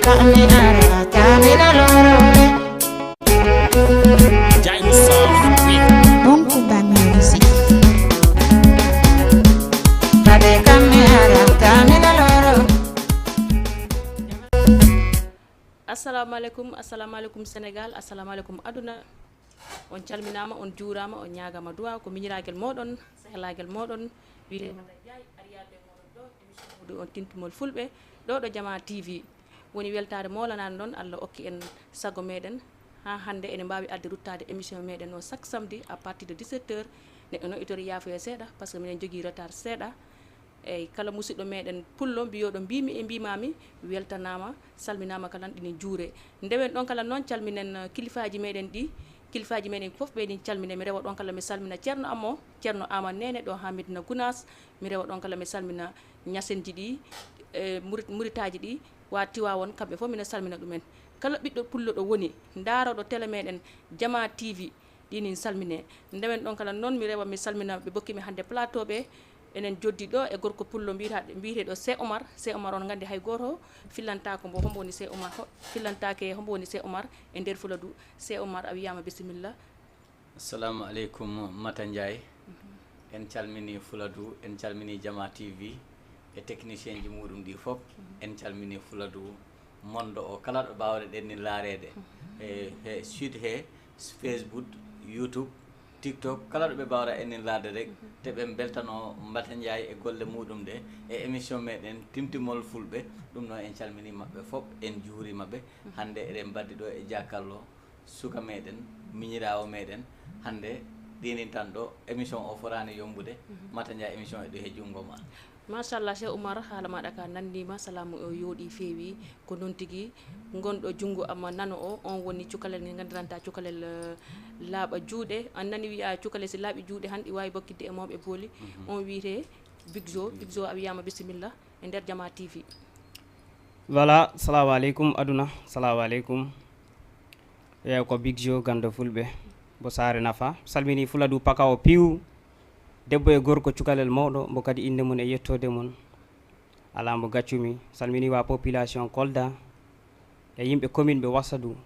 kami ara kami na lorole Jaimu Sound with Bon Kuba Music Kade kami ara kami na lorole assalamualaikum Sénégal, assalamualaikum aduna. On calminama, on juurama, on ñagama duwa ko miñiragel moɗon, sehlagel moɗon, wiide Mata Ndiaye ariyade moɗon ɗo émission on tintumol fulɓe ɗo ɗo Jama TV. Woni weltade molanani ɗon Allah okki en sago meɗen ha hande ene mbawi adde ruttade émission meɗen o chaque samedi à partir de 17h neɗɗo no itori yafoya seeɗa par ce que minen jogui retard seeɗa. Eyyi kala musidɗo meɗen pullo mbiyoɗo mbimi e mbimami weltanama salminama kala ɗini juure ndewen ɗon kala noon calminen kilifaji meɗen ɗi kilifaji meɗen foof ɓeydin calmine mi rewa ɗon kala mi salmina ceerno ammo ceerno ama nene ɗo ha Medina Gounass mi rewa ɗon kala mi salmina ñasenji ɗi muritaji ɗi wa Tiwawon kamɓe fof mina salmina ɗumen kala ɓiɗɗo pullo ɗo woni daroɗo télé meɗen Jama TV ɗinin salmine ndewen ɗon kala noon mi rewa mi salmina ɓe bokkimi hande plateau ɓe enen joddi ɗo e gorko pullo mbiteɗo C Omar on gandi hay goto fillantako mbo hombo woni C Omar fillantake hombo woni C Omar e nder Fuladu C Omar a wiyama bisimilla. Assalamu aleykum Mata Ndiaye en calmini Fuladu en calmini Jama TV e technicien ji muɗum ɗi fof en calmini Fuladu mondo o kala ɗo bawɗe ɗen ni laarede e sud he Facebook YouTube TikTok kala ɗo ɓe mbawra enen laade rek te ɓe beltano Mata Ndiaye e golle muɗum ɗe e émission meɗen Timtimol Fulɓe ɗum noon en calmini mabɓe fof en juuri mabɓe hande eɗen mbaddi ɗo e jakallo suka meɗen miñirawo meɗen hande ɗinin tan ɗo émission o forani yombude Mata Ndiaye émission e ɗo he jungo ma. Machallah Cheikh Oumar haala maɗa ka nandima salamu o yooɗi feewi ko noon tigui gonɗo junggo amma nano o on woni cukalel ngel gandiranta cukalel laaɓa juuɗe an nani wiya cukalel si laaɓi juuɗe han ɗi wawi bokkidde e mawɓe booli on wiyete Big Zo a wiyama bisimilla e nder Jama TV. Voilà, salamu aleykum aduna, salamu aleykum yew ko Big Zo gando fulɓe bo saare nafa salmini Fuladu paka o piw debbo e gorko cukalel mawɗo mbo kadi inde mum e yettode mum ala mbo gaccumi salmini wa population Kolda e yimɓe commune ɓe Wassadou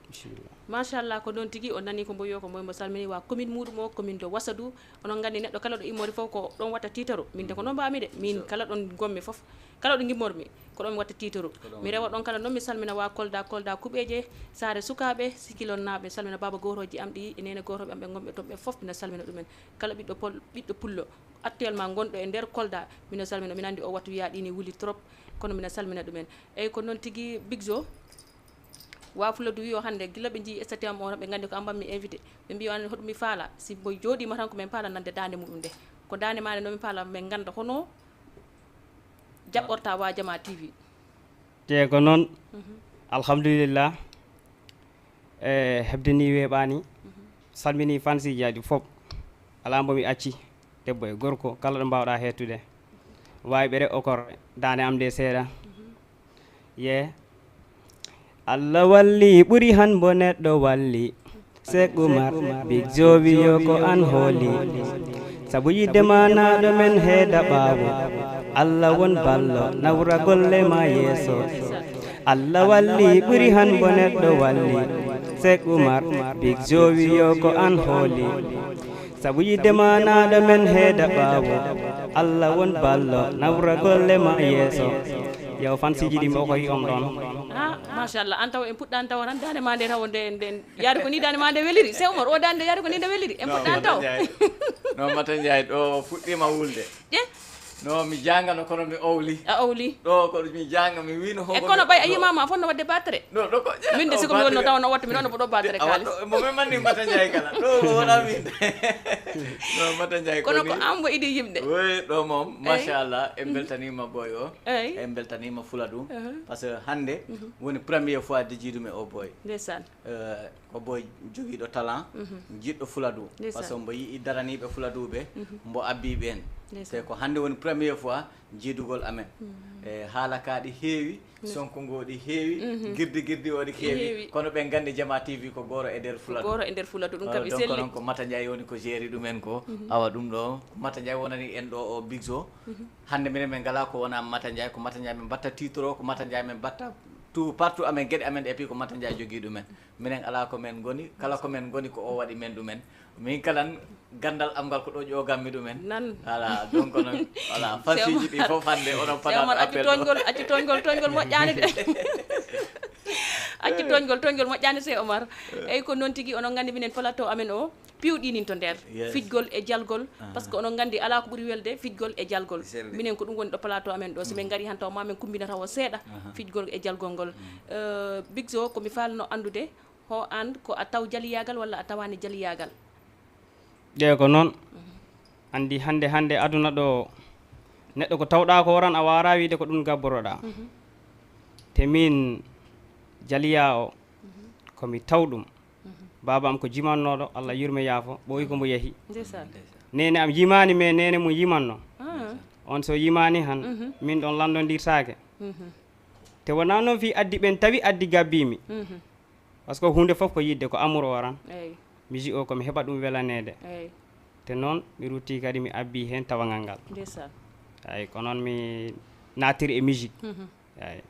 bisimillah. Machallah ko noon tigui o nani ko mboyo ko mbo salmini wa commune muɗum o commune de Wassadou onon gandi neɗɗo kala ɗo immori fof ko ɗon watta titaru min de ko noon mbami de min kala ɗon gommi fof kala ɗo gimmormi ko ɗon mi watta titaru mi rewa ɗon kala noon mi salmina wa Kolda kuɓeje saare sukaɓe sikilon naɓe salmina baba goroji am ɗi e nene goroɓe am ɓe gomɓe toon ɓe fof mina salmina ɗumen kala ɓiɗɗo pullo actuellement gonɗo e nder Kolda mina salmina min andi o wattu wiya ɗini wuli trop kono mina salmina ɗumen eyyi ko noon tigui Big Zo wa Fuladu wi o hande gila ɓe jii statut am o ɓe gandi ko ambam mi invité ɓe mbi an hoɗum mi faala si mo jooɗima tan ko min paala nande dande muɗum nde ko dande mane noon mi paala min ganda hono jaɓɓorta wa Jama TV te ko noon alhamdulillah e hebde ni weeɓani salmini fansiji aji fof ala mbo mi acci debbo e gorko kala ɗo mbawɗa hettude wawi ɓere okor dande am nde seeɗa ye Allah walli ɓuri han bo neɗɗo walli Cheikh Oumar Big Zo wiyo ko an hooli sabu yidde ma naɗo men heeda ɓaawo Allah won ballo nawra golle ma yeeso Allah walli ɓuri han bo neɗɗo walli Cheikh Oumar Big Zo wiyo ko an hooli sabu yidde ma naɗo men heeda ɓaawo Allah won ballo nawra golle ma yeeso yaw fansiji ɗi o koy on ɗon. Machallah an taw en puɗɗani taw tan dande ma nde taw nde yaade ko ni dande ma nde weliri Cheikh Oumar o dande yaade ko ni nde weliri en puɗɗani taw no Mata Ndiaye ɗo fuɗɗima wulde no mi jangano kono mi owli a owli ɗo ko mi janga mi wino e kono ɓay a yimama a fonno wadde battere no ɗo ko min de siko mi wonno taw no watta mi ɗon bo ɗo battere kalis mo men manni Mata Ndiaye kala ɗo wona min no Mata Ndiaye kono ko ambo idi yimɗe oui ɗo moom machallah en beltanima boy o en beltanima Fuladu par ce que hande woni première fois de jiidume o boy ndeysaan ko boy joguiɗo talent jiɗɗo Fuladu par ce que mbo yii daraniɓe Fuladu ɓe mbo abbiɓe en te ko hannde woni premiére fois jiidugol amen e haala ka ɗi heewi sonko ngo ɗi heewi girdi o ɗi heewi kono ɓe nganndi Jama TV ko gooro e nder fuladu gooro e nder fuladu ɗum kam donc noon ko Mata Ndiaye woni ko géri ɗumen ko awa ɗum ɗo Mata Ndiaye wonani en ɗo o Big Zo hannde minen min ngala ko wona Mata Ndiaye ko Mata Ndiaye min mbatta titre o ko Mata Ndiaye min mbatta tout partout amen gueɗe amen ɗe pi ko Mata Ndiaye jogii ɗumen minen ala ko men goni kala ko men goni ko o waɗi men ɗumen min kalan gandal am ngal ko ɗo ƴogammi ɗumen nan voilà donc noon voilà fasiji ɗi fof hannde onon paɗaɗo appel acci toñgol moƴƴani de acci toñgol moƴƴani se Omar eyyi ko noon tigui onon gandi minen plateau amen o piwɗinin to nder fijgol e jalgol par ce que onon gandi ala ko ɓuuri welde fijgol e jalgol minen ko ɗum woni ɗo plateau amen ɗo somin gari han taw ma min kumbinata o seeɗa fijgol e jalgol ngol Big Zo komi falno andude ho an ko a taw jaliyagal walla a tawani jaliyagal ƴeew ko noon andi hande aduna ɗo neɗɗo ko tawɗa ko woran a wara wiide ko ɗum gabboroɗa te min jaliya o komi taw ɗum baba am ko jimannoɗo Allah yurme yaafo ɓoyi ko mbo yeehi nene am yimani mais nene mum yimanno on so yimani han min ɗon landodirtake te wona noon fi addi ɓen tawi addi gabbimi par ce que hunde foof ko yidde ko amour o ran musique o komi heɓa ɗum welanede te noon mi rutti kadi mi abbi hen tawagal ngal eyi ko noon mi natiri e musique eyi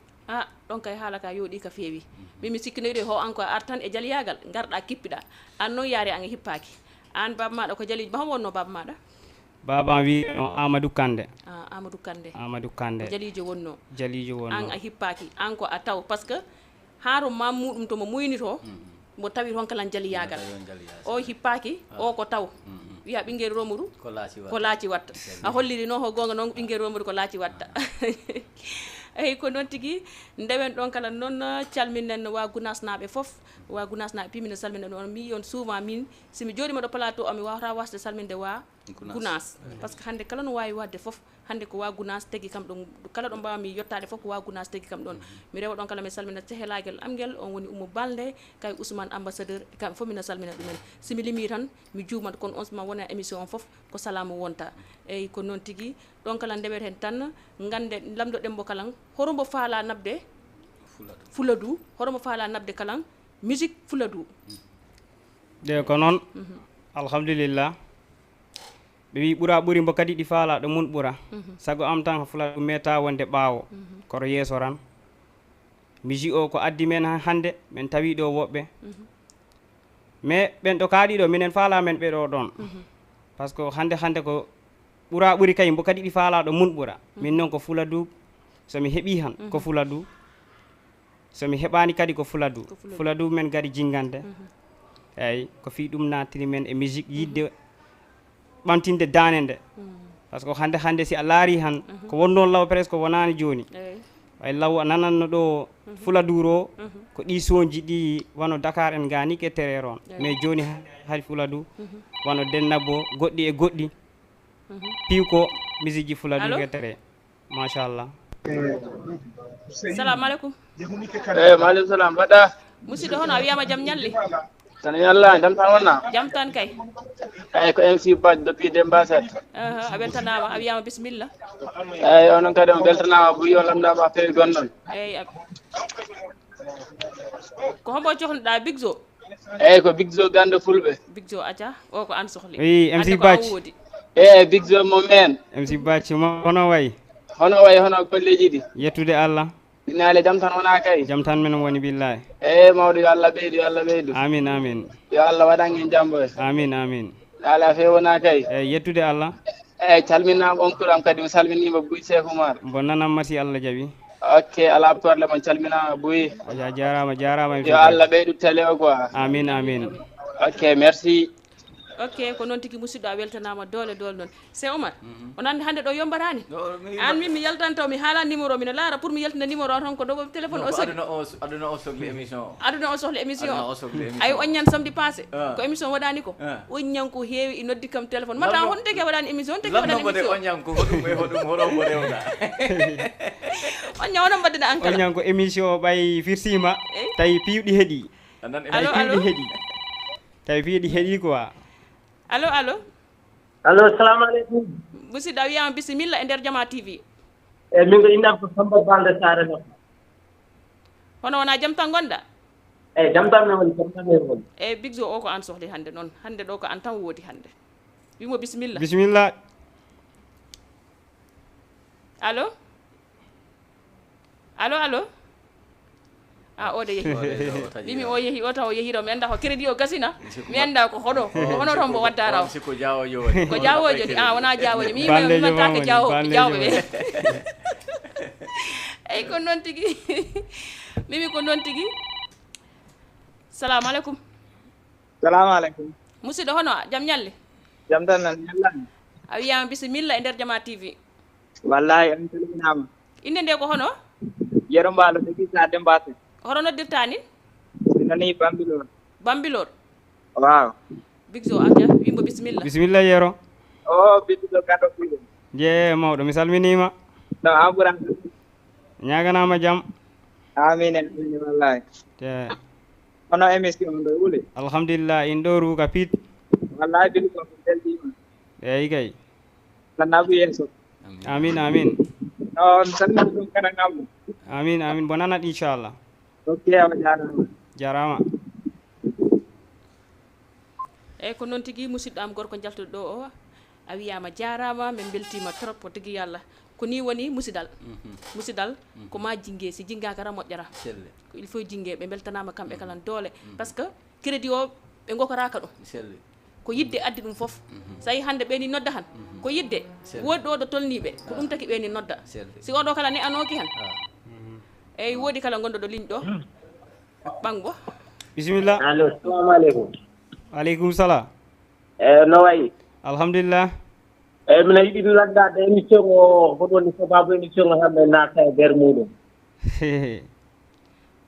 ɗon kay haala ka yooɗi ka feewi mimi sikkinoyde ho an ko artan e jaliyagal garɗa kippiɗa an noon yaari an hippaki an baba maɗa ko jaliji ba hom wonno baba maɗa baba wi no Amadou Kande Amadou Kande jalijo wonno an a hippaki an ko a taw par ce que haaro mam muɗum tomo muynito mo tawi toon kalan jaliyagal o hippaki o ko taw wiya ɓinguel Romadou ko laaci watta a holliri noon ho gonga noon ɓinguel Romadou ko laaci watta eyyi ko noon tigui ndewen ɗon kala noon calminen wa Gounass naɓe foof wa Gounass naɓe pimina salmina ɗon mi on souvent min somi joɗima ɗo plateau o mi wawata wasde salminde wa Gounass par ce que hande kala no wawi wadde foof hande ko wa Gounass tigui kam ɗon kala ɗo mbawmi yettade foof ko wa Gounass tigui kam ɗon mi rewa ɗon kala mi salmina sehelagel am guel on woni Oumou Balde kay Ousmane ambassadeur kamɓe foof mina salmina ɗumen somi limi tan mi juumat kono on suma wona émission on foof ko salamu wonta eyyi ko noon tigui ɗon kala ndewet hen tan gande lamdoɗen mo kalan horombo faala nabde Fuladu horombo faala nabde kalan musique Fuladu de ko noon alhamdulillah ɓe wi ɓuura ɓuuri mbo kadi ɗi faala ɗo mun ɓuura sago am tan Fuladu meta wonde ɓaawo koto yeeso ran musique o ko addi men hande min tawi ɗo woɓɓe mais ɓen ɗo kaaɗiɗo minen faala men ɓeɗo ɗon par ce que hande ko ɓuura ɓuuri kay mbo kadi ɗi faala ɗo mun ɓuura min noon ko Fuladu somi heeɓi han ko Fuladu somi heɓani kadi ko Fuladu men gari jingande eyyi ko fi ɗum natiri men e musique yidde ɓamtinde dane nde par ce que hande si a laari han ko wonnoon law presque wonani joni way law a nananno ɗo Fuladu ro ko ɗi soji ɗi wano Dakar en gani ke terre on mais joni hay Fuladu wano Dennabo goɗɗi e goɗɗi piw ko musique ji Fuladu ke terre machallah salamu aleykum maaleykum salam mbaɗɗa musidɗo hono a wiyama jaam ñalli tan yalla jam tan wonna jam tan kay eyyi ko MC Badji depuis Dembasat a weltanama a wiyama bisimilla eyyi onon kadi on beltanama ɓuuri on lamdama fewi gonɗon eyyi ko hombo cohluɗa Big Zo eyyi ko Big Zo gande fulɓe Big Zo aca o ko an sohli oui MC Badji eyyi Big Zo mo men MC Badji hono wayi hono kolleji ɗi yettude Allah inaale jam tan wona kay jam tan men woni billahi eyyi mawɗo yo Allah ɓeydu amin yo Allah waɗan en jambo amin ala fewi wona kay eyyi yettude Allah eyyi calminama oncle am kadi mi salminima Bouy Cheikh Oumar mbo nanam masi Allah jaaɓi ok ala torle mon calminama Bouy a jarama yo Allah ɓeydu télé o quoi amin ok merci ok ko noon tigui musidɗo a weltanama doole noon c'est Oumar on andi hande ɗo yombatani an min mi yaltantaw mi haala numéro mino laara pour mi yaltina numéro o tan ko ɗo téléphone o sohli aduna o sohli émission o ay on ñan samedi passé ko émission waɗani ko on ñan ko heewi i noddi kam téléphone mata hon tagi waɗani émission on tagi waɗani émission on ñan ko hoɗum hoɗo rewɗa on ñan wono mbaddina an kala on ñan ko émission ɓay firsima tawi piiwɗi heeɗi allo tawi piiwɗi heeɗi quoi allo allo assalamu aleykum musidɗo a wiyama bisimilla e nder Jama TV eyi min ko innam ko Samba Balde Sare Nafa hono wona jaam tan gonɗa eyi jam tan min woni jam tan min woni e Big Zo o ko an sohli hannde noon hannde ɗo ko an tan woodi hannde wimo bisimilla bisimilla allo allo a o de yehi mimi o yehi o taw o yehiɗo mi annda ko crédit o gasina mi annda ko hoɗo hono toon mbo wadda raw siko jawojo woni ko jawojo de a wona jawojo mimantake jawɓe ɓe eyyi ko noon tigui mimi ko noon tigui salamu aleykum salamu aleykum musidɗo hono jaam ñalle jam tan nan ñallani a wiyama bisimilla e nder Jama TV wallahi on calminama inde nde ko hono Yero Mbaalo Degui Sade Mbase hoto noddirta ni mi nani Bambilor Bambilor waaw Big Zo aja wimbo bisimilla bisimilla Yero o biɗɗo gaɗo ɓuuɗo je mawɗo mi salminima no an ɓuran ñaganama jaam amin amin wallahi te hono émission ɗo wuli alhamdulillah in ɗo ruuka piit wallahi biɗi ko belɗima eyi kay lannaɓu yeeso amin amin on salmini ɗum kala ngammo amin bo nanat inchallah ok awa jarama jarama eyyi ko noon tigui musidɗo am gorko jaltuɗo ɗo o a wiyama jarama min beltima trop o tigui yallah ko ni woni musidal musidal ko ma jingue si jinggaka ra moƴƴata ko il faut jingue ɓe beltanama kamɓe kala doole par ce que crédit o ɓe gokoraka ɗum ko yidde addi ɗum foof so yi hande ɓeni nodda han ko yidde woodi ɗo ɗo tolniɓe ko ɗum taki ɓeni nodda si oɗo kala ne anoki han eyyi woodi kala gonɗo ɗo ligne ɗo ɓanggo bisimilla allo assalamu aleykum aleykum salam eyi no wayi alhamdulillah eyi mino yiɗi laddade émission o hoɗoni sababu émission o hamɓe naata e nder muɗum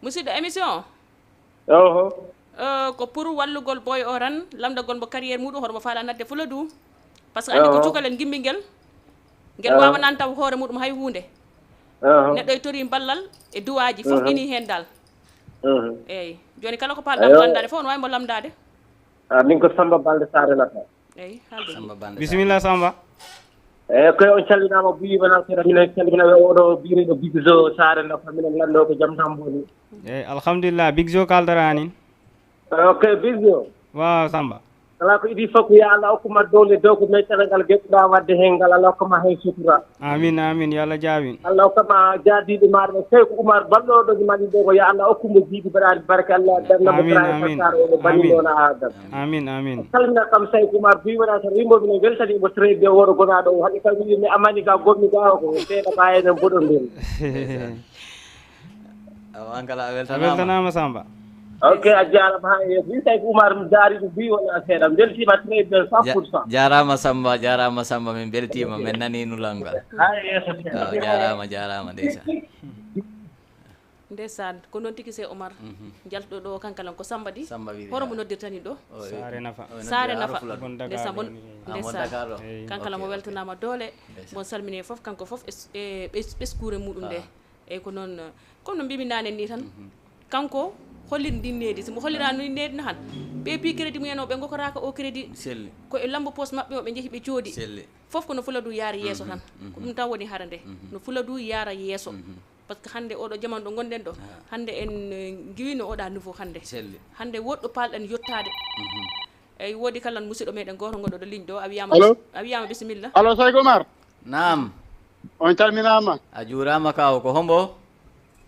musidɗo émission oho ko pour wallugol boy o tan lamdagol mbo carrière muɗum hoɗomo faala nadde Fuladu par ce que andi ko cukalel gimbi ngel wawanan taw hoore muɗum hay hunde neɗɗo e tori ballal e duwaji fof ini hen dal eyyi joni kala ko paalɗa mo landade fof no wawi mo lamdade min ko Samba Balde Sare Nafa eyyi haalde bisimilla Samba eyi koye on calminama buyimana seeɗa minen calmina oɗo biriɗo Big Zo Sare Nafa minen lando ko jaam tan boni eyyi alhamdulillah Big Zo kaldarani ok Big Zo waaw Samba kala ko idi fof ya Allah hokkuma dowle dow ko metere ngal geɗɗuɗa wadde hen ngal Allah hokkama hen sutura amin yo Allah jaabin Allah hokkama jaadiɗe maɗa ɓe tawi ko Oumar balɗoɗoji maɗi ɗo ko ya Allah hokkumo jiiɗi baɗaɗi barke Allah darnamo traar oɗo baniɗono adam amin salmina kam say Oumar biwona tan yimɓoɓe ne weltanimo trade o woɗo gonaɗo o haɗi kam wiimi amani ga gommi ga ko seeɗa ka enen mboɗodiri an kala a weltanama Samba ok a jarama ha yeeso min tawi ko Oumar mi daari ɗum biwona seeɗa mi weltima trade 100%. jarama Samba min beltima min nani nulal ngal ha yeeso jarama ndeysan ko noon tigui se Oumar jaltuɗo ɗo kankalan ko Samba di hono mo noddirtani ɗo Sare Nafa ndeysan bon ndeysan kankala mo weltanama doole bon salmini foof kanko foof e ɓeskure muɗum nde eyyi ko noon comme no mbimi nanen ni tan kanko hollir ndinnedi somo hollirano ndinnedi no han ɓe pi crédit mumen o ɓe gokoraka o crédit ko e lambo poste mabɓe o ɓe jeehi ɓe coodi foof ko no Fuladu yaara yeeso tan ko ɗum tan woni hara nde no Fuladu yaara yeeso par ce que hande oɗo jamanu ɗo gonɗen ɗo hande en giwino oɗa nouveau hande woɗɗo palɗen yettade eyyi woodi kala musidɗo meɗen goto gonɗo ɗo ligne ɗo a wiyama bisimilla allo Sayko Oumar nam on calminama a juurama kaw ko hombo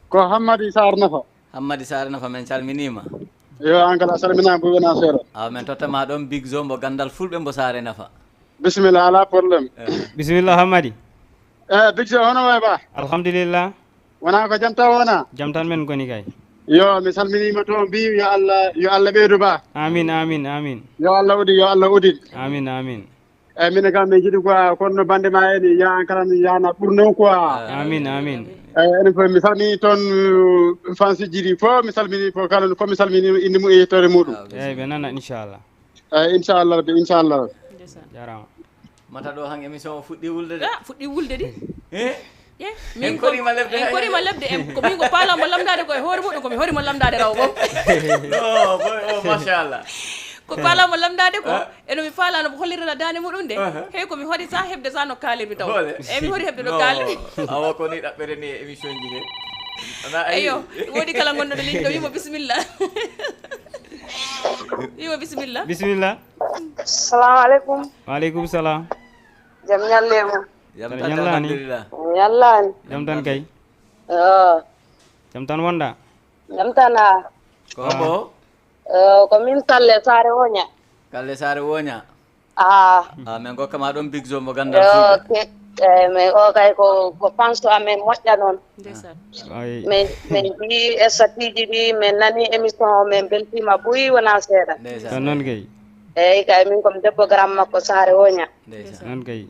ko Hammadi Sare Nafa Hammadi Sare Nafa men calminima yo an kala salminama bo wona seeɗa min tottama ɗon Big Zo mbo gandal fulɓe mbo Sare Nafa bisimilla ala probléme bisimilla Hammadi Big Zo hono way ba alhamdulillah wona ko jam taw wona jam tan men goni kay yo mi salminima toon mbi yo Allah ɓeydu ba amin yo Allah udit amin eyyi mine kam min jiiɗi quoi kono no bande ma eni ya an kala yana ɓurno quoi amin eyyi enen fof mi salmini toon fansi jiiɗi fof mi salmini fof kala fof mi salmini inde mum e yettore muɗum eyyi ɓe nana inchallah eyyi inchallah rabbi inchallah jarama mata ɗo han émission o fuɗɗi wulde de fuɗɗi wulde de min korima lebde ko min ko paalamo lamdade koye hoore muɗum komi horimo lamdade raw bom machallah ko falamo lamdade ko eno mi falano ko hollirana dande muɗum de hey ko mi hoɗi sa hebde sa no kalirmi taw mi hoɗi hebde no kalirmi awa ko ni ɗaɓɓere ni émission ji he eyo woodi kala gonɗoɗo ligne ɗo wimo bisimilla wimo bisimilla bisimilla assalamu aleykum waaleykum salam jam ñallemo jam tan tan alhamdulillah ñallani jam tan kay o jam tan wonɗa jam tana ko bo ko min Kalle Sare Woña Kalle Sare Woña min gokkama ɗon big zo mo gandal mais o kay ko penso amen moƴƴa noon min mbi statiji ɗi min nani émission o min beltima ɓuyi wona seeɗa tan noon kay eyyi kay min komi debbo garam makko Sare Woña noon kay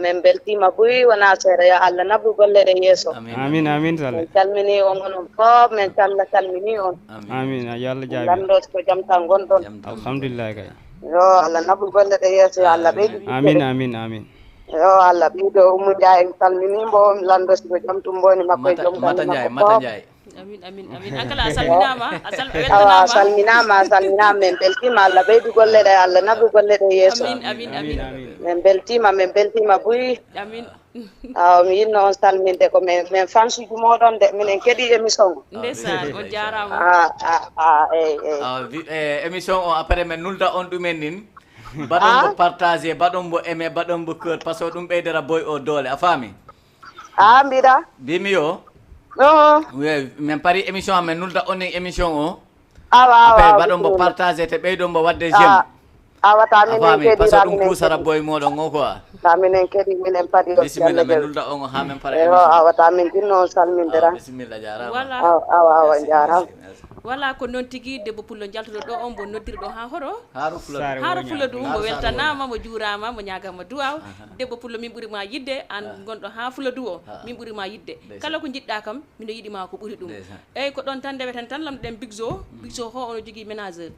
min beltima ɓuyi wona seeɗa yo Allah nabru golle ɗe yeeso amin amin Sall min calmini on onon fof min calmini on amin yo Allah jaabi ganndo ko jam tan gonɗon alhamdulillah kay yo Allah nabru golle ɗe yeeso yo Allah ɓeydu amin amin amin yo Allah ɓeydo Oumou Ndiaye en calminimo lanndo siko jam tum boni makko e joom Mata Ndiaye amin amin amin ankala a salminama a salminama min beltima Allah ɓeydu golle ɗe Allah nabru golle ɗe yeeso amin amin min beltima ɓuyi amin mi yinno on salminde ko min fansuji moɗon de minen keeɗi émission o ndeysaan on jarama émission o après min nulda on ɗumen nin baɗon mo partagé baɗon mo aimé baɗon mo cœur par ce que ɗum ɓeydera boy o doole a faami mbiɗa mbimi yo oui min paari émission o min nulda on nin émission o awa baɗon mo partagé te ɓeydon mo wadde jeune awata minen par ce que ɗum kusara boy moɗon o quoi minen kadi minen paadi bisimilla min nulda on ha min para awata min jinno on salmindira bisimilla jarama awa jarama wala ko noon tigui debbo pullo jaltuɗo ɗo on mbo noddiri ɗo ha hoto haaro fulla du mbo weltanama mo juurama mo ñagama duwaw debbo pullo min ɓuurima yidde an gonɗo ha fulla du o min ɓuurima yidde kala ko jiɗɗa kam miɗo yiɗima ko ɓuuri ɗum eyyi ko ɗon tan ndeweten tan lamɗoɗen big zo ho ono jogui ménageur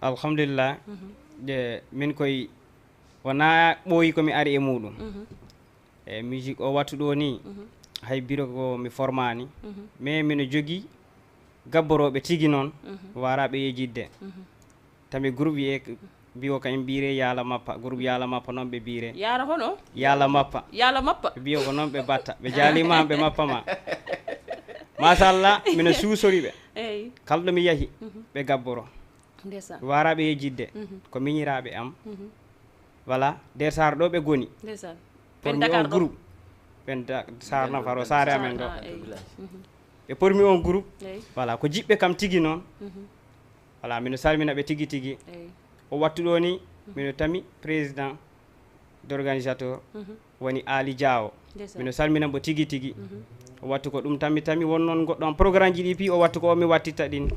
alhamdulillah min koye wona ɓooyi komi ari e muɗum e musique o wattu ɗo ni hay biro ko mi formani mais mino jogui gabboroɓe tigui noon waraɓe yejidde tami groupe wiye mbiwo kañum mbire yaala mappa groupe yaala mappa noon ɓe mbire yaara hono yaala mappa mbiwo ko noon ɓe batta ɓe jaalima ɓe mappama machallah mino suusoriɓe eyyi kalɗo mi yaahi ɓe gabboro ndeysaan waraɓe yejidde ko miñiraɓe am voilà nder sar ɗo ɓe goni ndeysaan pormi on groupe ɓen sar nafaro sare amen ɗo ɓe pormi on groupe voilà ko jiɓɓe kam tigui noon voilà mino salmina ɓe tigui tigui o wattu ɗo ni mino tami président d' organisateur woni Ali Diawo mino salminamo tigui tigui o wattu ko ɗum tami won noon goɗɗon programme ji ɗi pi o wattu ko o mi wattitta ɗin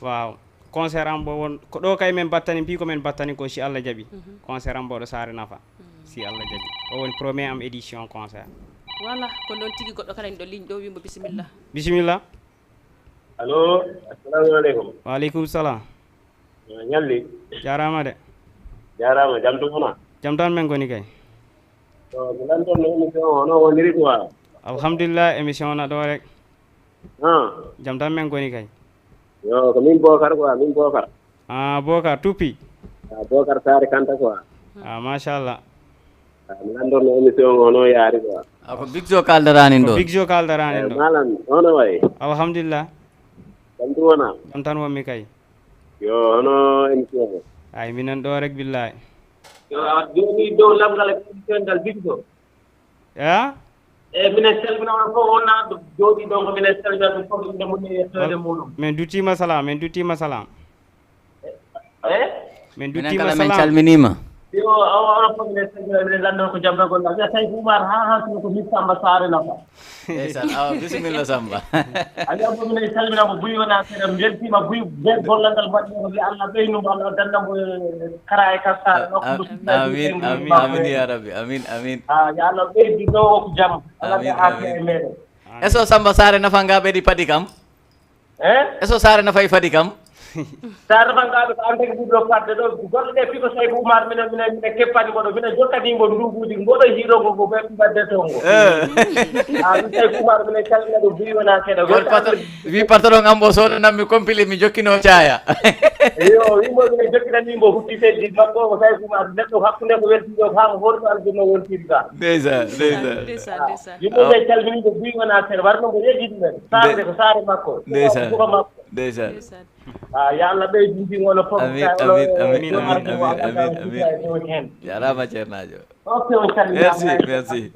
waw concert am bo won ko ɗo kay men battani pi komin battani ko si Allah jaaɓi concert am mboɗo sare nafa si Allah jaaɓi o woni premier am édition concert voilà ko noon tigui goɗɗo kala ɗo ligne ɗo wimo bisimilla allo assalamu aleykum waaleykum salam ñalli jarama de jarama jam tum wona jam tan men goni kay mi lanton no émission hono woniri quoi alhamdulillah émission na ɗo rek jam tan men goni kay yo ko min Bocar quoi min Bocar Bocar tuppi Bocar Sare Kanta quoi machallah mi lanton no émission hono yaari quoi ko big zo kaldaranin ɗo big zo kaldaranin ɗo malam hono way alhamdulillah jam tum wona jam tan wonmi kay yo hono émission o ay minen ɗo rek billahi yo joni dow lamgal émission ngal big zo minen calminama fof wonna jooɗi ɗon ko minen calminata fof inde mum e yettode muɗum min duttima salam min duttima salam min duttima salam min calminima yo ono fof minen calminama minen lanndon ko jamɓe gonɗa wiya tawi Oumar ha sino ko min Samba Sare nafa eysan awa bisimilla Samba adi abo minen calminama buyi wona seeɗa beltima buyi be gollal ngal mbaɗi ko wiya Allah ɓeynumo Allah dannamo kara e kassare amin amin amin ya rabbi amin amin yo Allah ɓeydi ɗo ko jaam Allah aafi e meɗen eso Samba Sare nafa nga ɓeɗi paɗi kam eso Sare nafay faɗi kam sa refangaɓe ko antaki ɓuɗɗo fadde ɗo goɗɗo ɗe piko Saydou Oumar minen keppani mboɗo minen jokkanimo nduguji mboɗo hiiɗo ngo ko ɓe mbadde toon ngo min Saydou Oumar minen calmina ɗo buyi wona seeɗa wi patron am o soɗanammi complet mi jokkino caaya yo wimo minen jokkinanimo hutti feddi makko ko Saydou Oumar neɗɗo hakkude ko weltiɗo ko hamo hoɗum aljanno wontiri ga ndeysan yimɓe ɓe calminiɓe buyi wona seeɗa warno mbo yejjidi men saarde ko saare makko suka makko ndeysan yo Allah ɓeydi ndigono fof amin jarama ceernajo ok on calminama merci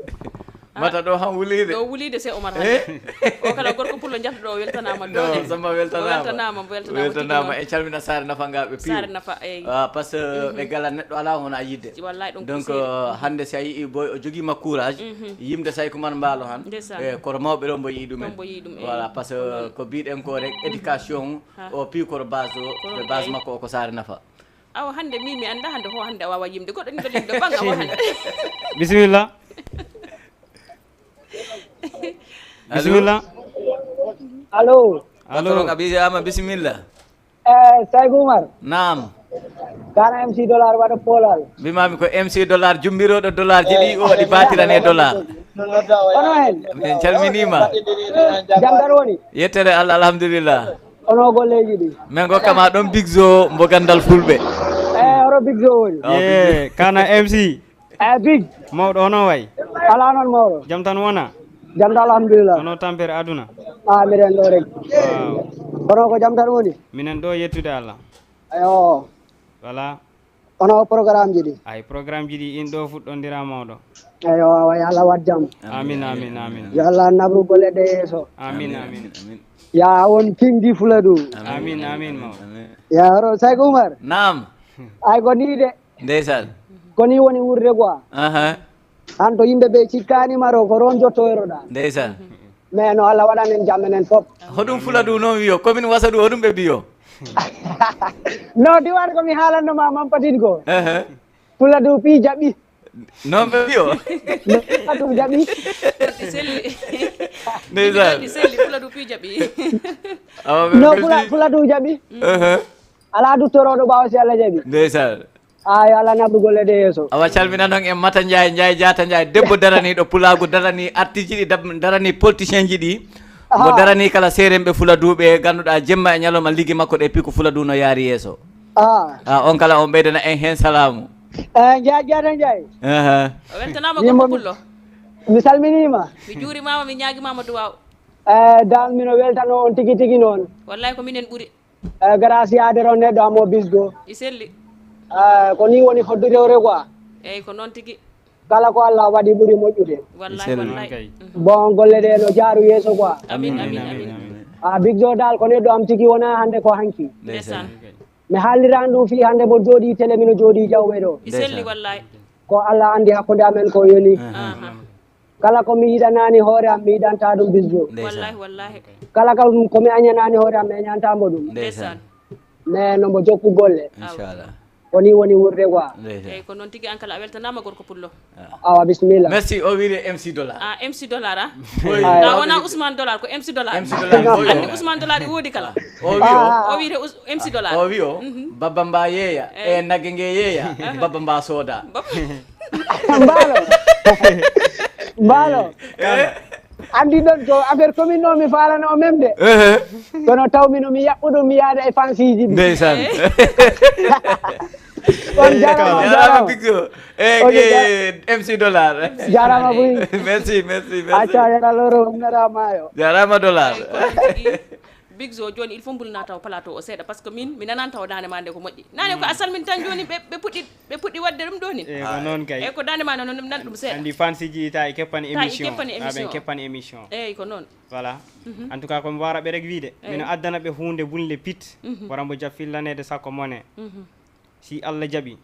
mata ɗo han wulide ɗo wulide se Omar hande o kala gorko pullo jatto ɗo weltanama ɗo samba weltanama e calmina saare nafangaɓe piw saare nafa eyi par ce que ɓe gala neɗɗo ala hono a yidde wallahi ɗum donc hande si a yii boy o joguima courage yimde say ko man mbaalo han e koto mawɓe ɗo mbo yii ɗumen voilà par ce que ko mbiɗen ko rek éducation o pi koto base o ɓe base makko o ko saare nafa awa hande mi anda hande ho hande a wawa yimde goɗɗo ni ɗo limɗo bangga o hande bisimilla bisimilla allo patron abiyama bisimilla Saydou Oumar naam kana MC dollar waɗa polal mbimami ko MC dollar jumbiroɗo dollar ji ɗi o ɗi batirane dollar ono hen min calminima jam tan woni yettere Allah alhamdulillah ono golleji ɗi min gokkama ɗon bigzo mbo gandal fulɓe oro bigzo woni ye kana MC big mawɗo hono way ala noon mawɗo jam tan wona jam tan alhamdulillah ono tampere aduna miɗen ɗo rek kono ko jam tan woni minen ɗo yettude Allah ayo voilà ono programme ji ɗi ay programme ji ɗi in ɗo fuɗɗodira mawɗo eyo yo Allah wat jam amin amin amin yo Allah nabru golleɗe yeeso amin amin ya won pingdi Fuladu amin amin mawɗo ya ro Saydou Oumar naam ay ko ni de ndeysan ko ni woni wurde quoi han to yimɓe ɓe cikkanima ɗo ko ron jottoyroɗa ndeysan mais no Allah waɗanen jam enen fof hoɗum Fuladu noon wiyo commune Wassadou hoɗum ɓe mbiyo no diwat komi haalandoma mampatid ko Fuladu pi jaɓi noon ɓe mbiyo Fuladu jaɓi ndeysan selli Fuladu pi jaɓi no Fuladu jaɓi ala duttoroɗo ɓawa si Allah jaɓi ndeysan yo Allah nabdu gollede yeeso awa calmina noon en Mata Ndiaye Diata Ndiaye debbo daraniɗo pulagu darani artiste ji ɗi darani politicien ji ɗi mo darani kala seeremɓe Fuladuɓe ganduɗa jemma e ñalawma liggue makko ɗe piiko Fuladu no yaari yeeso on kala on ɓeydana en hen salamu Diata Ndiaye o weltanama gorko pullo mi salminima mi juurimama mi ñaguimama duwaw dal mino weltano on tigui tigui noon wallahi ko minen ɓuuri grâce yadero neɗɗo amo bisgo i selli ko ni woni hoddudewre quoi eyyi ko noon tigui kala ko Allah waɗi ɓuuri moƴƴude wallahi bon golle ɗe no jaaru yeeso quoi amin amin amin bigzo dal ko neɗɗo am tigui wona hande ko hanki ndeysaan mi haalliran ɗum fi hande mo jooɗi télé mino jooɗi jawɓe ɗo i selli wallahi ko Allah andi hakkude amen ko yoni kala komi yiɗanani hoore am mi yiɗanta ɗum bisgo wallahi wallahi kala komi añanani hoore am mi añantamo ɗum ndeysaan mais nombo jokku golle inchallah koni woni wurde quoi eyyi ko noon tigui an kala a weltanama gorko pullo awa bisimilla merci o wiide MC dollar MC dollar a wona Ousmane dollar ko MC dollar andi Ousmane dollar i woodi kala o wiide MC dollar o wi o babba mba yeeya e nagge nge yeeya babba mba sooda mbaalo andi ɗon to affaire commune o mi falano o même de kono tawmino mi yaɓɓu ɗum mi yaada e fansiji ndeysan on jarama bigzo MC dollar jarama boy merci acca yana loro naramayo jarama dollar bigzo joni il faut mbulna taw plateau o seeɗa par ce que min mi nanan taw dande ma nde ko moƴƴi nane ko a salmin tan joni ɓe puɗɗi wadde ɗum ɗo ni ko noon kay eyyi ko dande ma noon nan ɗum seeɗa andi fansiji ta e keppani émission ɓen keppani émission eyyi ko noon voilà en tout cas komi waraɓe rek wiide mino addana ɓe hunde bunle pit wara mbo jaffillanede sakko mone si Allah jaaɓi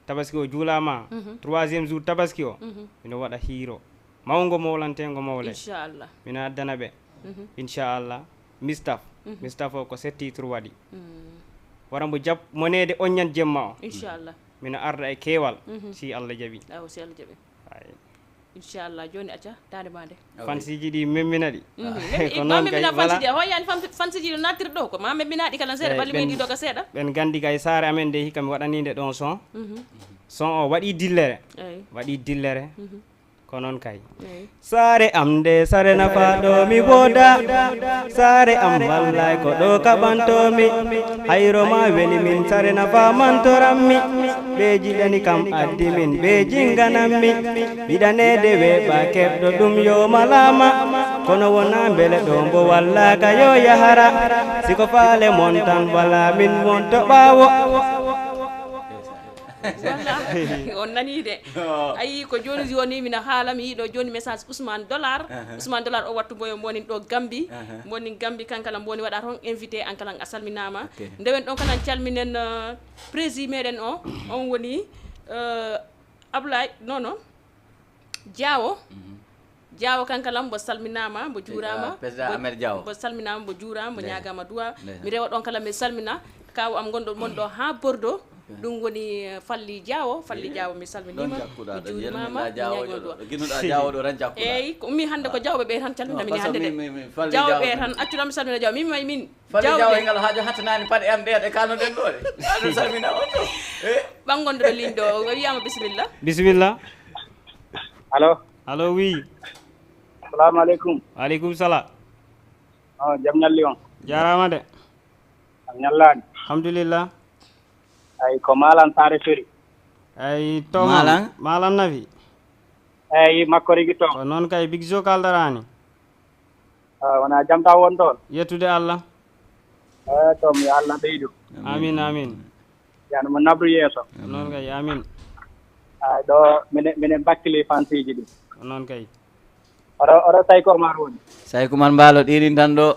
tabaski o juulama 3e jour tabaski o mino waɗa hiiro mawgo mawlantego mawle inchallah mino addana ɓe inchallah mistaf o ko 7 titre waɗi wara mbo jab monede oññan jemma o inchallah mino arda e keewal si Allah jaaɓi si Allah jaaɓi inchallah joni acca tande mande fansiji ɗi memminaɗi ko non kay fansiji hoyyani fansiji ɗo nattir ɗo ko ma memminaɗi kala seeɗa balli men ɗiɗo ka seeɗa ɓen gandi kay saare amen nde hikka mi waɗaninde ɗon son son o waɗi dillere waɗi dillere ko noon kay saare am nde sare nafaɗo mi woda saare am wallay ko ɗo kaɓantomi hayro ma weli min sare nafa mantoranmi ɓe jiɗani kam addi min ɓe jingananmi ɓiɗanede weɓa keɓɗo ɗum yo malama kono wona beele ɗo mbo wallaka yo yahara siko faale mon tan wala min wonto ɓawo wallahi on nani de ayi ko joni joni mina haala mi yiɗo joni message Ousmane Dollar o wattu boyo monin ɗo Gambi monin Gambi kankala mboni waɗa ton invité an kala a salminama ndewen ɗon kala calminen président meɗen o on woni Ablaye non Diawo kankala mbo salminama mbo juurama président Ahmed Diawo mbo salminama mbo juurama mbo ñagama duwa mi rewa ɗon kala mi salmina kaw am gonɗo mon ɗo ha Bordeaux ɗum woni Falli Diawo mi salminima juurmama guinuɗa Diawo ɗo tan jakkuɗa eyyi ko ummi hande ko Diawɓe ɓe tan calminami hande de Diawɓe tan accuɗam salmina Diawo min Diawo ngal haajo hattanani paɗe am ɗe kanoɗen ɗo de aɗo salmina on ɗo ɓangonɗo ɗo ligne ɗo wiyama bisimilla allo oui assalamu aleykum waaleykum salam jaam ñalli on jarama de ñallani alhamdulillah ay ko malan sare sori ay to malan nafi eyi makko rigi to ko noon kay Big Jo kaldarani wona jam taw won toon yettude Allah to mi Allah ɓeydu amin yani mo nabru yeeso noon kay amin ɗo minen bakkili fansiji ɗi noon kay oɗo Sayko Omar woni Sayko Omar mbaalo ɗinin tan ɗo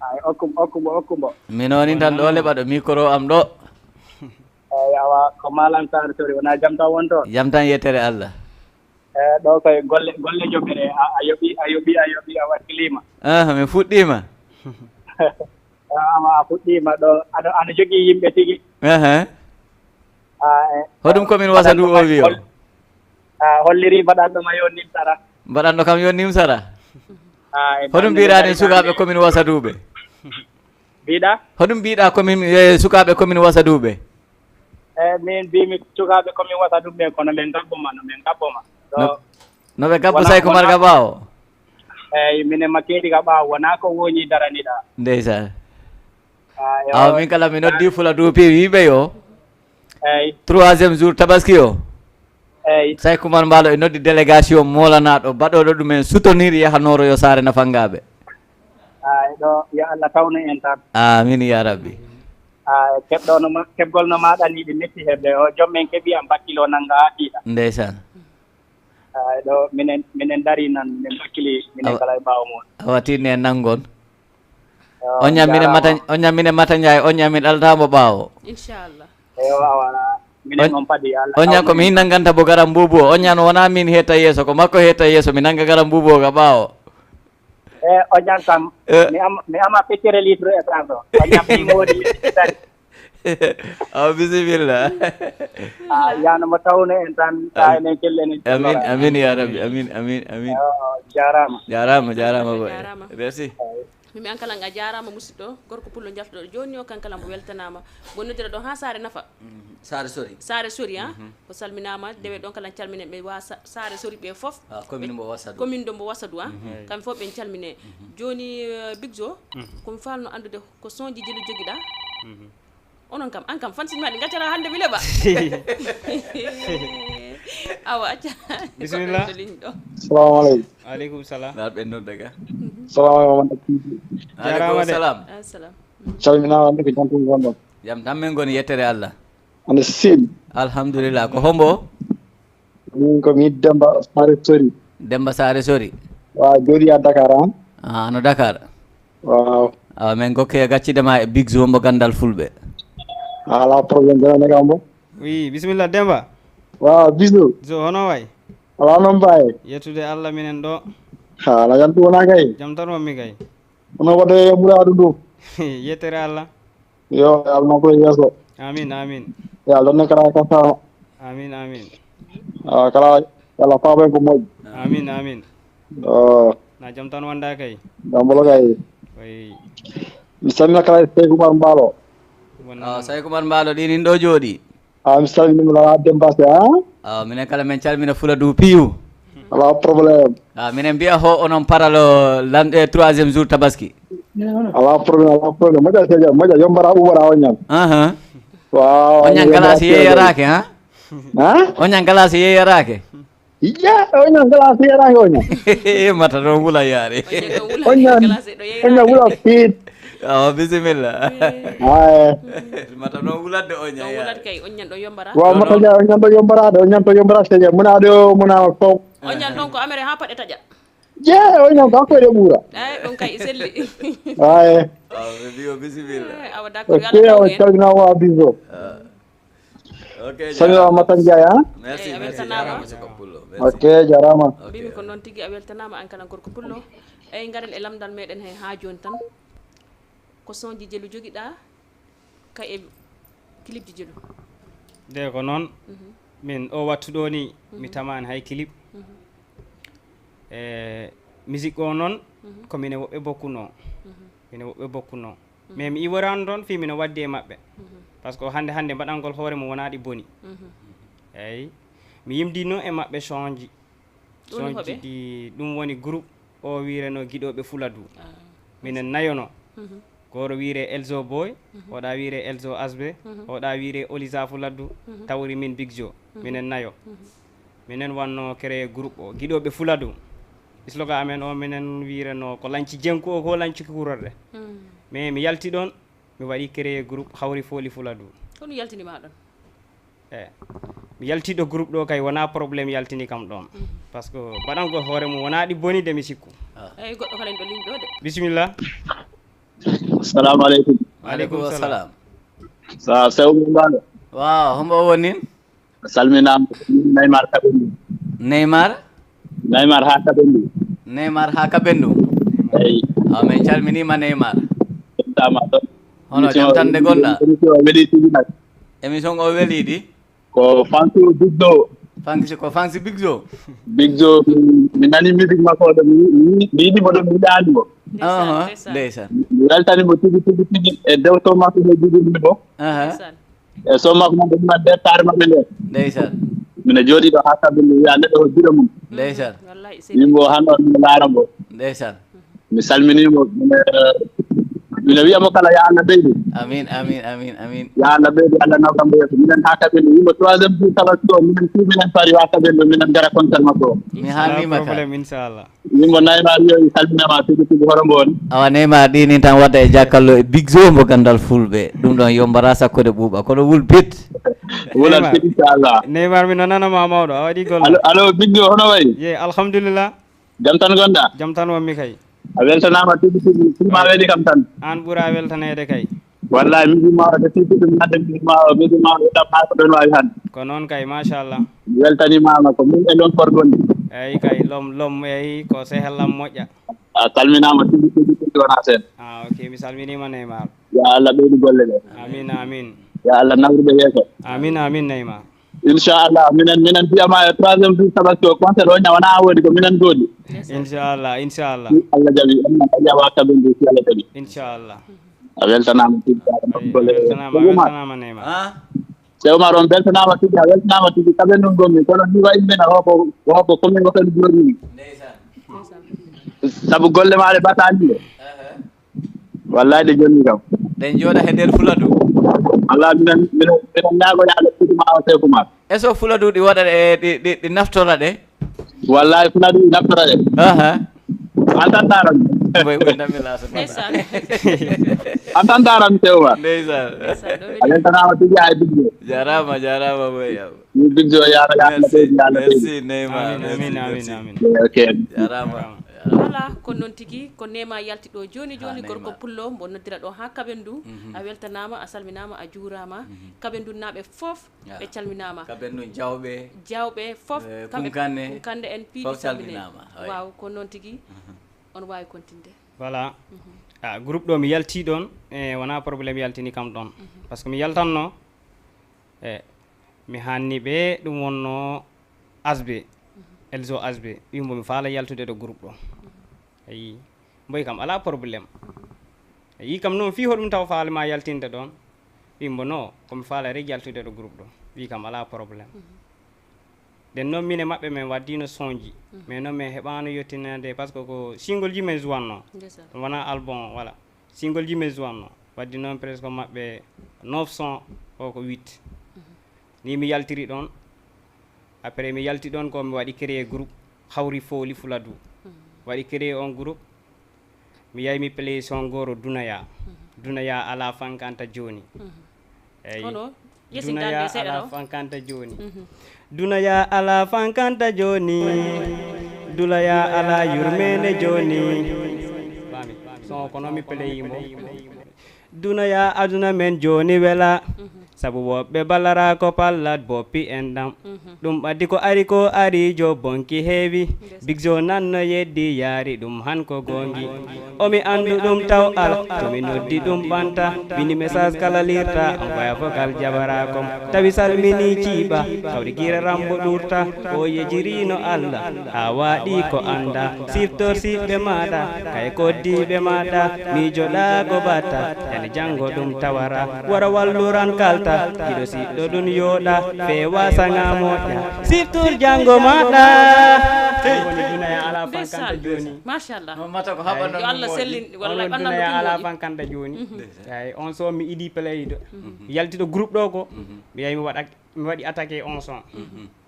ay okkumbo min woni tan ɗo leɓa ɗo micro am ɗo eyi awa ko malan sare sori wona jam taw won toon jam tan yettere Allah ɗo koye golle joɓɓere a yoɓi a wakkilima mi fuɗɗima a fuɗɗima ɗo aɗa jogui yimɓe tigui hoɗum komin wasa ndu o wi o holliri mbaɗanɗoma yo nimsara mbaɗanɗo kam yo nimsara hoɗum mbiɗani sukaɓe komin wasa duuɓe mbiɗa hoɗum mbiɗa komin sukaɓe komin wasa duuɓe min mbimi sukaɓe komin wasa duuɓe kono min gabboma no ɓe gabbo Sayko Omar ga ɓaawo eyyi minen makkeɗi ga ɓaawo wona ko woñi daraniɗa ndeysan aw min kala mi noddi fula duupi wiɓe yo eyyi 3e jour tabaski o eyyi Sayko Omar mbaalo e noddi délégation molanaɗo baɗoɗo ɗumen soutenir yahanoro yo saare nafangaɓe ɗo yo Allah tawno en tan amin ya rabbi keɓgol no maɗa ni ɗi metti heɓde o jommen keeɓi am bakkilo nangga ha tiiɗa ndeysan ɗo minen dari nan minen bakkili minen kala e ɓaawo moon a watinni e nanggon on ñammine Mata Ndiaye on ñammin ɗaltamo ɓaawo inchallah eyo awa minen on paadi Allah on ñan ko min nangganta bo garam Boubou o on ñan wona min hetta yeeso ko makko hetta yeeso mi nangga garam Boubou ga ɓaawo o ñan kam mi ama feccere litre essence o ñam ɗi woodi dari aw bisimilla yana mo tawno en tan ta enen kelleni amin ya rabbi amin jarama boy merci mimi an kala nga jarama musidɗo gorko pullo jafɗo joni o kankala mbo weltanama bonnodira ɗo ha saare nafa saare sori ko salminama dewe ɗon kala calmine ɓe wa saare sori ɓe foof commune ɗo mbo Wassadou kamɓe foof ɓen calmine joni Big Jo komi falno andude ko son ji jeli joguiɗa onon kam an kam fansimaɗi gaccata hande mi leɓa awa acca bisimilla salamu aleykum aleykum salam ɓe noddaga salamu aleykum salam calminama nde ko jantum gonɗon jam tan min goni yettere Allah ana seeɗi alhamdulillah ko hombo min komi Demba Saare Sori Demba Saare Sori waaw jooɗi a Dakar an ano Dakar waaw awa min gokke gaccidema e Big Jo mbo gandal fulɓe ala probléme dana kam bo oui bisimilla Demba waaw biso so hono way ala noon mbaye yettude Allah minen ɗo ala jam tu wona kay jam tan wonmi kay ono waɗe ɓuraɗo ɗum yettere Allah yo Allah ko yeeso amin ya Allah ne kala kasa amin Allah faaɓen ko moƴƴi. Amin amin. Na jam tan wonda kay. Dambolo kay. Oui. Mi salmina kala Seykou Oumar Mballo. Seykou Oumar Mballo ɗi nin ɗo jooɗi. Mi salminima la Dembase minen kala men calmina Fuladu piyu. Ala probléme. Minen mbiya ho onon paralo lamɗe 3e jour tabaski. Ala probléme moƴƴa seedia moƴƴa yombara ɓuɓara o ñam. Waaw. O ñam galasi yeyarake ha? O ñam galasi yeyarake. Iya, o ñam galasi yeyarake o ñam. Mata ɗon wula yaare. O ñam wula fiit. Bisimilla. Mata ɗon wuladde o ñam yaare. Waaw mata ja o ñam ɗo yombarade o ñam to yombara seedia muna ɗo muna fof. O ñam ɗon ko amere ha paɗe taƴa. O ñam ko koyɗe ɓuura. Ɗon kay selli. ɓe mbi o bisimilla. Ok o calminama wa biso. Salminama Matan Ndiaye Merci ok jarama. mbimi ko noon tigui a weltanama an kala gorko pullo eyyi garen e lamdal meɗen he ha joni tan ko son ji jelu joguiɗa kay e clip ji jelu de ko noon min o wattu ɗo ni mi tamani hay clip musique o noon ko mine woɓɓe bokkuno mais mi iworani ɗon fi mino waddi e maɓɓe par ce que hande mbaɗangol hoore mum wona ɗi boni eyyi mi yimdino e maɓɓe sonji ɗi ɗum woni groupe o wireno guiɗoɓe Fuladu minen nayono goto wiire Elzo Boy oɗa wiire Elzo Asbe oɗa wiire Olisa Fuladu tawri min Big Jo minen nayo minen wanno créé groupe o guiɗoɓe Fuladu slogan amen o minen wireno ko lanci jenku o ko lanci kurorɗe mais mi yalti ɗon mi waɗi créé groupe hawri Foli Fuladu kono yaltinima ɗon mi yaltiɗo groupe ɗo kay wona probléme yaltini kam ɗon par ce que mbaɗangol hoore mum wona ɗi boni de mi sikku eyyi goɗɗo kala en ɗo ligne ɗo de bisimilla. Assalamu aleykum. Aleykum salam. Sa Seykou Mballo. Waaw hombo woni? Salminama Neymar Kabendu. Neymar ha Kabendu. Neymar ha Kabendu. Eyyi. Min calminima Neymar. Tama ɗon. Hono jam tan nde gonɗa? Weeli tigi nak. Émission o weliɗi? Ko Fansu Big Jo. Ko Fansi Big Jo. Big Jo mi nani musique makko ɗo mi yiɗimo ɗo mi yiɗanimo. Ndeysan. Mi weltanimo tigi e dewto makko ɗo jiɗinimo. E so makko noon ɗum nder taare maɓɓe nde. Ndeysan. mine jooɗi ɗo haa sabi mi wiya neɗɗo o jura mum ndeysan yimbo han on mi laara mbo ndeysan mi salminimo mine wiyamo kala ya Allah ɓeydi amin amin amin amin ya Allah ɓeydi Allah nawkam ɓe yeeso minen haa kaɓen yimɓe troisiéme jour tabaski o minen fii minen pari haa kaɓen ɗo minen gara concert makko o mi haalnima ka problème inchallah yimbo Neymar wiyoyi salminama tigi tigi hoto mbo woni awa Neymar ɗi ni tan wadda e jakkallo e Big Zo mbo gandal fulɓe ɗum ɗon yombara sakkude ɓuuɓa kono wul bit wulat inchallah Neymar mi nananama mawɗo a waɗi golle allo Big Zo hono wayi ye alhamdulillah jam tan gonɗa jam tan wonmi kay a weltanama tigi tigi sima weɗi kam tan an ɓuura weltanede kay wallahi miɗuma de titiɗo mi hande miɗuma ɗam ha ko ɗon wawi hande ko noon kay machallah weltanimama ko min e ɗon korgonɗi eyyi kay lom eyyi ko sehellam moƴƴa a salminama tigi tigi tigi wona sen ok mi salminima Neymar ya Allah ɓeydi golle ɗe amin amin ya Allah nawruɓe yeeso amin amin Neymar inchallah minen mbiyama e troisiéme jour tabaski o concert o ñawana awodi ko minen goodi inchallah inchallah Allah jaɓi on a ƴawa kaɓe ndi si Allah jaɓi inchallah a weltanama tigi weltanama Neymar Cheikh Oumar on beltanama tigi a weltanama tigi kaɓe ɗum gommi kono ni wayi men hoko commune o kadi joni saabu golle maɗe batani ɗe wallahi ɗe jonni kam ɗen jooɗa he nder Fuladu Allah minen ñaago yaade fuduma o Cheikh Oumar est ce que Fuladu ɗi waɗa ɗi naftora ɗe wallahi Fuladu ɗi naftora ɗe an tan darami an tan darami Cheikh Oumar ndeysan a weltanama tigi hay Big Jo jarama boyam ni Big Jo yaara yaala ɓeydi yaala merci Neymar amin amin amin ok jarama voilà ko noon tigi ko nema yalti ɗo joni joni gorko pullo mbo noddira ɗo ha Kabendu a weltanama a salminama a juurama Kabendu naaɓe foof ɓe calminama Kabendu jawɓe foof kunkande en piiɗi salminama waw ko noon tigi on wawi continde voilà groupe ɗo mi yalti ɗon e wona probléme yaltini kam ɗon par ce que mi yaltanno mi hanni ɓe ɗum wonno asbe Elzo Asbe wimo mi faala yaltude ɗo groupe ɗo ayi mboy kam ala probléme yi kam noon fi hoɗum taw faalama yaltinde ɗon wimbo non komi faala rek yaltude ɗo groupe ɗo wi kam ala probléme nden noon mine maɓɓe min waddino sonji mais noon min heɓano yettinande par ce que ko single ji min jowanno ɗum wona album voilà single ji min jowanno waddi noon presque maɓɓe 900 o ko 8 ni mi yaltiri ɗon après mi yalti ɗon ko mi waɗi créé groupe hawri fooli Fuladu waɗi créé on groupe mi yahi mi play son goro Dunaya Dunaya ala fankanta joni eyyi Dunaya ala fankanta joni Dunaya ala fankanta joni Dunaya ala yurmene joni bami son ko noon mi play mo Dunaya aduna men joni wela sabu woɓɓe ballara ko pallat boppi en ɗam ɗum ɓaddi ko ari jo bonki heewi Big Jo nanno yeddi yaari ɗum han ko gongi omi andu ɗum taw al tomi noddi ɗum ɓanta bini message kala lirta on waya vocal jabara kom tawi salmini ciiɓa kawɗi gira rambo ɗurta o yejirino Allah ha waɗi ko anda siftor siɓɓe maɗa kay koddiɓe maɗa miijoɗa go batta yani janggo ɗum tawara wara walluran kalta giɗo siɗɗo ɗum yoɗa fewa sanga moƴƴa siftur janggo maɗa woni Dunaya ala fankanta joni machallah mata ko haɓa yo Allah sellin walla Dunaya ala fankanta joni ay on son mi iɗi playɗo yaltiɗo groupe ɗo ko mi yahi mi waɗi attaqué on son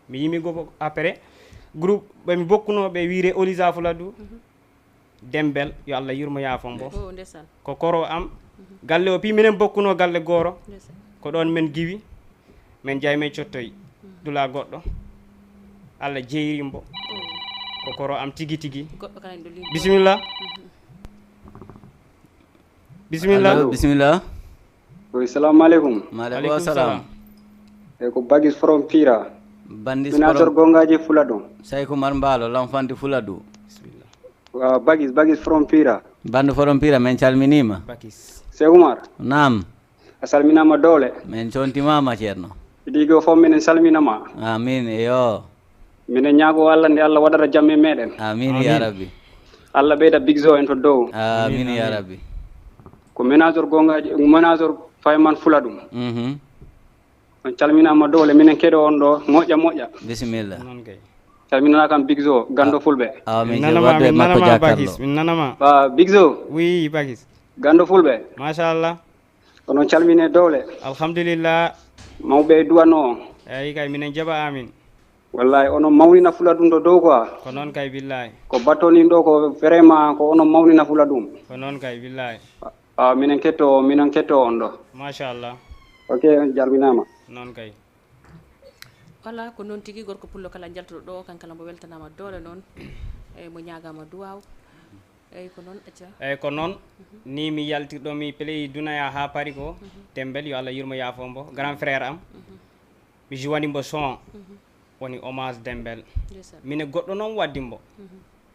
mi yimi go après groupe ɓe mi bokkunoɓe wiire Olisa Fuladu Dembel yo Allah yurmo yaafon bo ko koro am galle o pi minen bokkuno galle goro ko ɗon men giwi men jayi men cottoyi dula goɗɗo Allah jeeyirimbo ko koro am tigi tigi bisimillah bisimillah oui salamu aleykum maaleykum salam e ko Bagis from Pira bandis minator gongaji Fuladu say ko mar mbaalo lamfandi Fuladu Bagis from Pira bandu from Pira men calminima Cheikh Oumar nam a salminama dowle min contimama ceerno ɗigo fof minen salminama amin eyo minen ñaago Allah nde Allah waɗata jaam e meɗen amin ya rabbi Allah ɓeyda Big Jo en to dow amin ya rabbi ko ménageur gongaji ménageur Fayman Fuladu on calminama dowle minen keɗo on ɗo moƴƴa moƴƴa bisimilla calminana kam Big Jo gando fulɓe min nanama Bagis min nanama Big Jo oui Bagis gando fulɓe machallah onon calmine dowle alhamdulillah mawɓe e duwano o eyi kay minen jaɓa amin wallahi onon mawnina Fuladu ɗum ɗo dow quoi ko noon kay billahi ko battonin ɗo ko vraiment ko onon mawnina Fuladu ɗum ko noon kay billahi minen ketto on ɗo machallah ok jalminama noon kay voilà ko noon tigui gorko pullo kala jaltuɗo ɗo kankala mbo weltanama doole noon eyyi mo ñagama duwaw eyyi ko noon acca eyyi ko noon ni mi yaltirɗo mi play Dunaya ha paari ko Dembel yo Allah yurmo yaafo mbo grand frère am mi jowanimbo son woni hommage Dembel mine goɗɗo noon waddimbo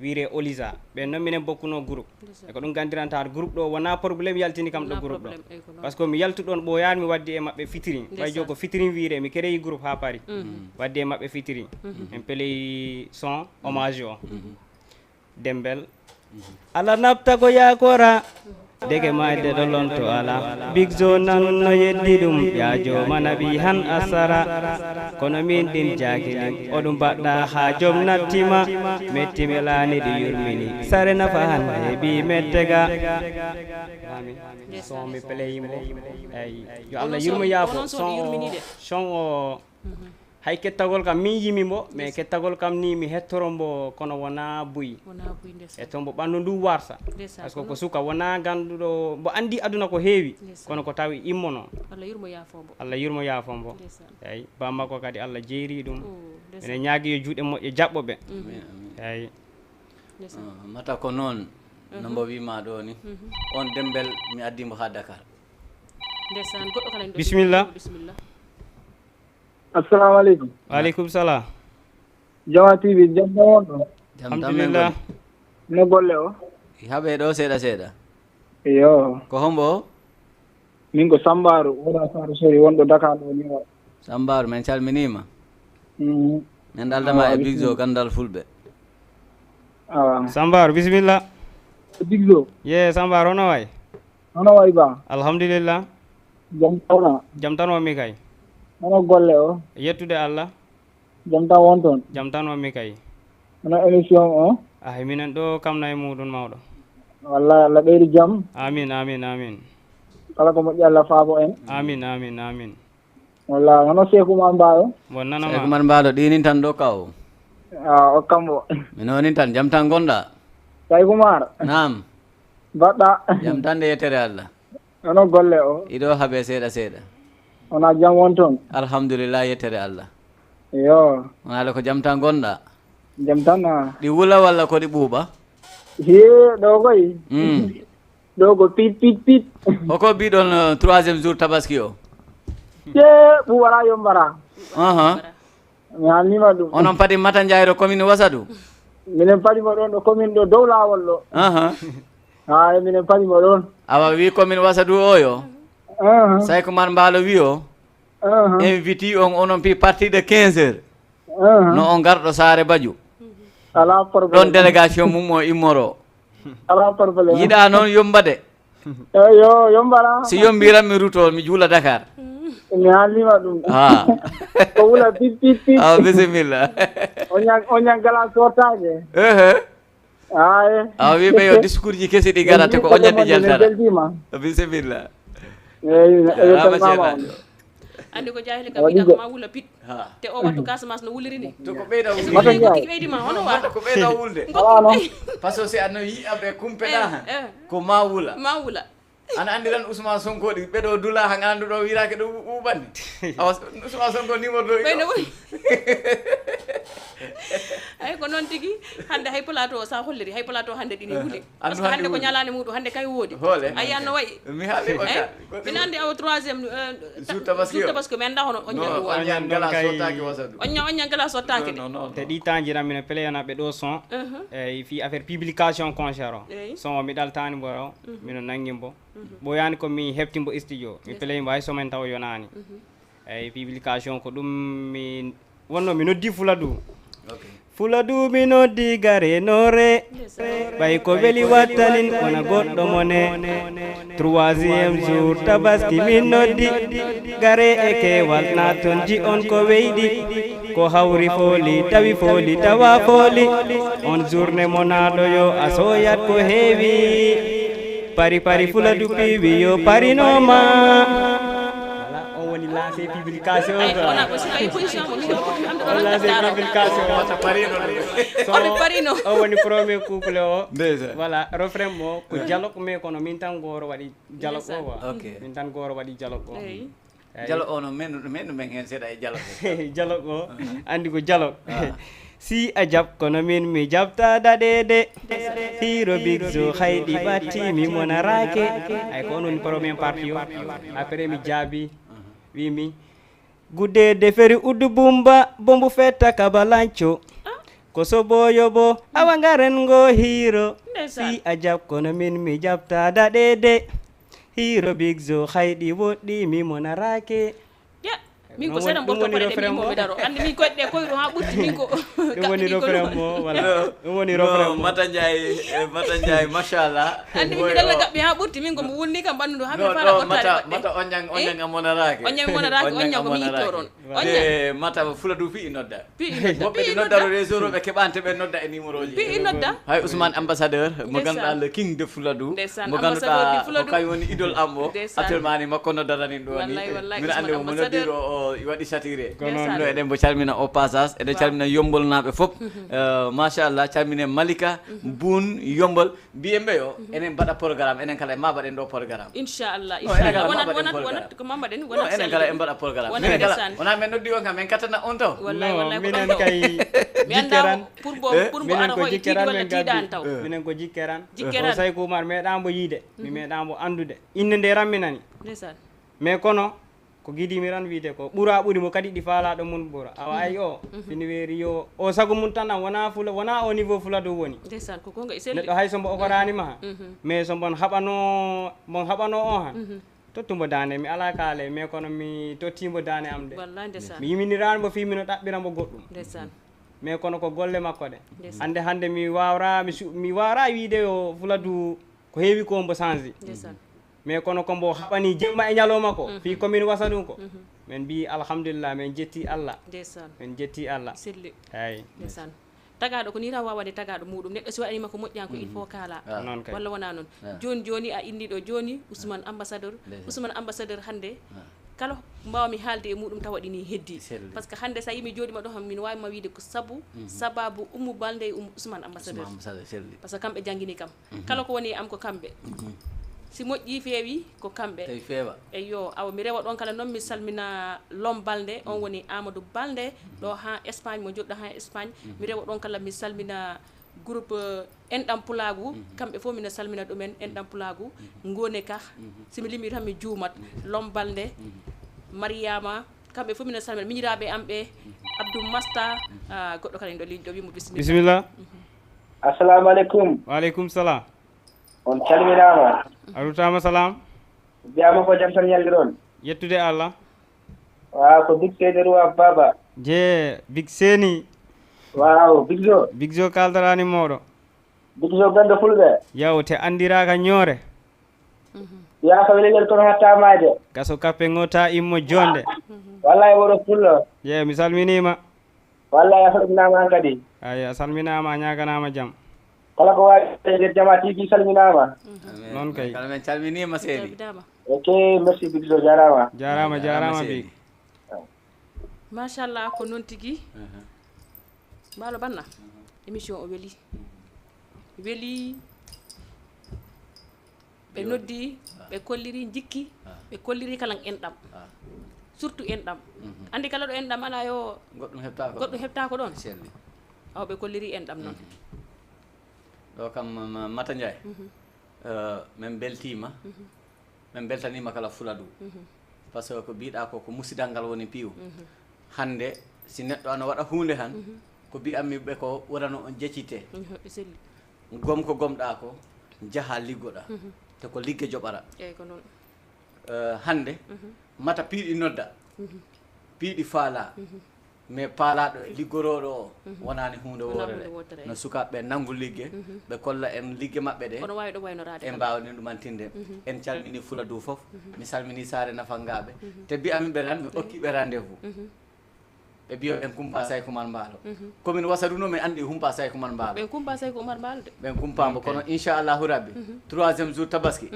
wiire Olisa ɓen noon minen bokkuno groupe e ko ɗum gandiranta groupe ɗo wona probléme yaltini kam ɗo groupe ɗo par ce que mi yaltuɗon ɓoyani mi waddi e mabɓe fitirin way jo ko fitirin wiire mi créyi groupe ha paari waddi e mabɓe fitirin en play son hommage o Dembel ala nafta ko yakora dege mayde ɗo lonto ala Big Jo nanno yeddi ɗum yaajo manaɓi han asara kono min ɗin jagilim oɗum mbaɗɗa ha joom nattima mettime laani ɗi yurmini sare nafa han heeɓi mettega son mi pleyimo eyyi yo Allah yurmo yaafo son o hay kettagol kam min yimimo mais kettagol kam ni mi hettorombo kono wona buyi e to mbo ɓandu ndu warta par ce que ko suka wona ganduɗo mbo andi aduna ko heewi kono ko tawi immono Allah yurmo yaafombo eyyi bammakko kadi Allah jeeri ɗum ene ñaagui yo juuɗe moƴƴe jaɓɓoɓe eyyi mata ko noon no mbo wima ɗo ni on Dembel mi addimo ha Dakar bisimilla assalamu aleykum waaleykum salam Jama TV jam tan wonɗo alhamdulillah no golle o haɓe ɗo seeɗa seeɗa iyo ko hombo min ko Sambaru wona Saro Sori wonɗo Dakar ɗo ni o Sambaru men calminima men daldama e Big Zo gandal fulɓe Sambar bismillah Big Zo ye Sambar hono way ba alhamdulillah jam tan wonmi kay hono golle o yettude Allah jam tan won toon jam tan wonmi kay hono émission o ay minen ɗo kam nayi muɗum mawɗo wallahi Allah ɓeydu jam amin amin amin kala ko moƴƴi Allah faabo en amin amin amin wallahi hono Seekumar Mbaalo bon nanama Seekumar Mbaalo ɗinin tan ɗo kaw o kambo min woni tan jam tan gonɗa Seekumar nam mbaɗɗa jam tan de yettere Allah hono golle o iɗo haaɓe seeɗa seeɗa wona jam won toon alhamdulillah yettere Allah yo wonale ko jam tan gonɗa jam tan ɗi wula walla ko ɗi ɓuuɓa he ɗo koy ɗo ko pit pit pit hoko mbiɗon 3e jour tabaski o te ɓuuɓara yombara mi halnima ɗum onon paɗi Mata Ndiaye commune Wasadu minen paɗimo ɗon ɗo commune ɗo dow lawol ɗo hay minen paɗimo ɗon awa wi commune Wasadu oyo Seekumar Mbaalo wi o invité on onon pi partie de 15 heures no on garɗo Saare Badiou ala probléme ɗon délégation mum o immoro ala probléme yiɗa noon yomba de yo yombara si yombiran mi ruto mi juula Dakar mi haalnima ɗum ko wula pit pit pit bisimilla o ñaggala sortake ay awa wiɓe yo discours ji kesi ɗi garate ko oñandi jaltata bisimilla eyyi andi ko jahile kam wiɗa ko ma wula pit te o wattu Casamance no wuliri ni to ko ɓeyda ɓeydima hono wa ko ɓeyda wulde par ce que si anno yiyaɓe kumpeɗa han ko ma wula ana andiran Ousmane Sonko ɗi ɓeɗo dula han anduɗo wirake ɗo ɓuɓanni awa Ousmane Sonko numéro ɗo ɓeyno woy ay ko noon tigui hande hay plateau sa holliri hay plateau hande ɗini wuuli par ce que hande ko ñalani muɗum hande kay woodi a yiyanno wayi mi haalima min andi awa 3e jour tabaski mi anda hono on ñandi on ñangala sottaki wasadu on ñangala sottaki de te ɗi tanjiran minen peleyanaɓe ɗo son eyyi fi affaire publication concert o son o mi ɗaltani mbo o mino nanguimbo ɓoyani komi heftimbo studio mi peleyimbo hay somen taw yonani eyyi publication ko ɗum mi wonno mi noddi Fuladu mi noddi gare nore ɓay ko weli wattanin wona goɗɗo mone 3e jour tabaski min noddi gare e kewal na ton ji on ko weydi ko hawri fooli tawi fooli tawa fooli on journée monaɗo yo a soyat ko heewi pari pari Fuladu piwi yo parinoma lancé publication lancé publication o woni premier couple o voilà refrain mo ko dialogue mais kono min tan goro waɗi dialogue o wa min tan goro waɗi dialogue o dialogue o no men hen seeɗa e dialogue dialogue o andi ko dialogue si a jab kono min mi jabta daɗede hiro Big Zo hayɗi ɓatti mi monarake ay ko on woni premier partie o après mi jaabi wimi guddede feri uddu bumba bombu fetta kabalanco ko soboyo bo awa ngaren go hiro si a jab kono min mi jabta daɗede hiro Big Zo hayɗi woɗɗi mi monarake min ko seeɗa mborto koɗe ɗe mimo mi daro andi min koyɗe koyɗo ha ɓurti min ko ɗum woni refrain mo voilà ɗum woni refrain mo Mata Ndiaye machallah andi min dalla gaɓɓi ha ɓurti min ko mo wulni kam ɓandu ha mi fala ɓottade Mata onjang amonarake onjang ko mi yittoron Mata Fuladu fi nodda woɓɓe ɗi noddaro réseau ɓe keɓante ɓe nodda e numéro ji fi nodda hay Ousmane ambassadeur mo ganduɗa le king de Fuladu mo ganduɗa ko kañum woni idole am o actuellement ni makko noddatanin ɗo ni min andi mo noddiro o waɗi satiré no eɗen mbo calmina au passage eɗen calmina yombol naɓe fof machallah calmine Malika Boun yombol mbiyemɓe yo enen mbaɗa programme enen kala ma mbaɗen ɗo programme inchallah wonat ko mambaɗen wonat enen kala en mbaɗa programme minen kala wona men noddi on kam men kattana on taw minen kay jikkeran pour mbo ara hoye tiiɗi walla tiiɗani taw minen ko jikkeran Seekumar meeɗamo yiide mi meeɗamo andude inde nde ramminani mais kono ko guidimiran wiide ko ɓuura ɓuuri mo kadi ɗi faalaɗo mun ɓuura awa ay o fini weeri yo o sago mum tan wona o niveau Fuladu woni neɗɗo hay so mbo okoranima ha mais so mbon haɓano o han tottumbo dande mi ala kaale mais kono mi tottimbo dande am de wallahi ndesan mi yiminiramo fi mino ɗaɓɓiramo goɗɗum ndesan mais kono ko golle makko de hande mi wawra mi wawra wiide yo Fuladu ko heewi ko mbo changé mais kono ko mbo haɓani jemma e ñalowma ko fi commune wasa ɗum ko min mbi alhamdulillah min jetti Allah min jetti Allah selli eyi ndesan tagaɗo ko ni tan wawade tagaɗo muɗum neɗɗo so waɗanima ko moƴƴan ko il faut kala walla wona noon joni a indiɗo joni Ousmane ambassadeur hande kala mbawmi haalde e muɗum taw waɗini heddi par ce que hande sa yimi joɗima ɗo min wawima wiide ko sababu Oumou Balde e Ousmane ambassadeur par ce que kamɓe jangguini kam kala ko woni am ko kamɓe si moƴƴi feewi ko kamɓe eyyo awa mi rewa ɗon kala noon mi salmina Lom Balde on woni Amadou Balde ɗo ha Espagne mo joɗɗo ha Espagne mi rewa ɗon kala mi salmina groupe enɗam pulagu kamɓe fof mina salmina ɗumen enɗam pulagu ngone ka simi limi tan mi juumat Lom Balde Mariama kamɓe fof mina salmina miñiraɓe am ɓe Abdou Masta goɗɗo kala en ɗo ligne ɗo wimo bisimilla assalamu aleykum waaleykum salam on calminama arutama salam biyama ko jam tan yalliron yettude Allah waaw ko Big Seni Ruwa Baba je Big Seni waaw Big Zo kaldarani moɗo Big Zo ganda fulɓe yawte andiraka ñoore yaka welegel kono hattamade gaso kappe ngota immo jonde wallahi woɗo fullo je mi salminima wallahi a salminama an kadi ayi a salminama a ñaganama jaam kala ko wawi nder Jama TV salminama noon kay kala men calminima seedi ok merci Big Zo jarama Big machallah ko noon tigui Mbaalo Banna émission o weeli ɓe noddi ɓe kolliri jikki ɓe kolliri kala enɗam surtout enɗam andi kala ɗo enɗam ala yo goɗɗum heɓta ko ɗon aw ɓe kolliri enɗam noon ɗo kam Mata Ndiaye min beltima min beltanima kala Fuladu par ce que ko mbiɗa ko musidal ngal woni piiw hande si neɗɗo ana waɗa hunde han ko mbiyanmi ɓe ko wurano on jeccite gom ko gomɗa ko jaaha liggoɗa te ko ligge joɓara eyyi ko noon hande Mata piiɗi nodda piiɗi faala mais paalaɗo liggoroɗo o wonani hunde wotere no sukaɓeɓe nanggu ligge ɓe kolla en ligge mabɓe ɗe kono wawi ɗo waynorade en mbawni ɗumantinde en calmini Fuladu foof mi salmini Saare Nafangaɓe te mbiyami ɓe tan mi hokkiɓe rendez-vous ɓe mbiyo ɓen kumpa Saykou Oumar Mballo commune Wassaɗou noon mi andi humpa Saykou Oumar Mballo ɓen kumpa Saykou Oumar Mballo de ɓen kumpamo kono inchallahu rabbi 3e jour tabaski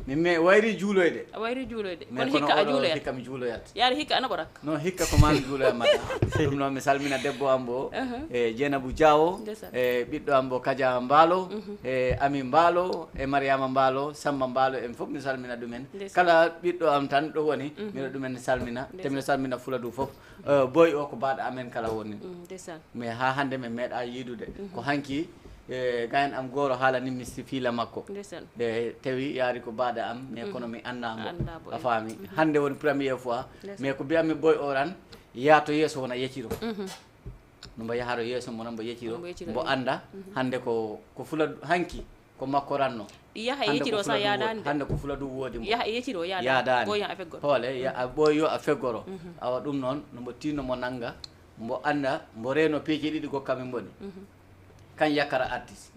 mi wayri juuloyde kono hikka a juuloyat hikka mi juuloyat yaade hikka ana ɓorak non hikka ko mami juuloya Mata ɗum noon mi salmina debbo am bo e Dieynabou Diawo e ɓiɗɗo am bo Kadia Mballo e Ami Mballo e Mariama Mballo Samba Mballo en fof mi salmina ɗumen kala ɓiɗɗo am tan ɗo woni miɗo ɗumen salmina te miɗo salmina Fuladu foof boy o ko mbaɗo amen kala woni mais ha hande min meeɗa yiidude ko hanki gayen am gooro haalanimi si fiila makko e tawi yaari ko mbaɗa am mais kono mi annamo a faami hande woni premiére fois mais ko mbiyatmi boy o tan yaato yeeso wona yecciro no mbo yaharo yeeso mo non mbo yecciro mbo anda hande ko Fuladu hanki ko makko ranno yaha e yecciro sa yaadani hande ko Fuladu woodi mo yaha e yecciro yaadani boy a feggoro hoole boy yo a feggoro awa ɗum noon no mbo tinno mo nanga mbo anda mbo reeno peeje ɗiɗi gokkami mboni kan yakkara artiste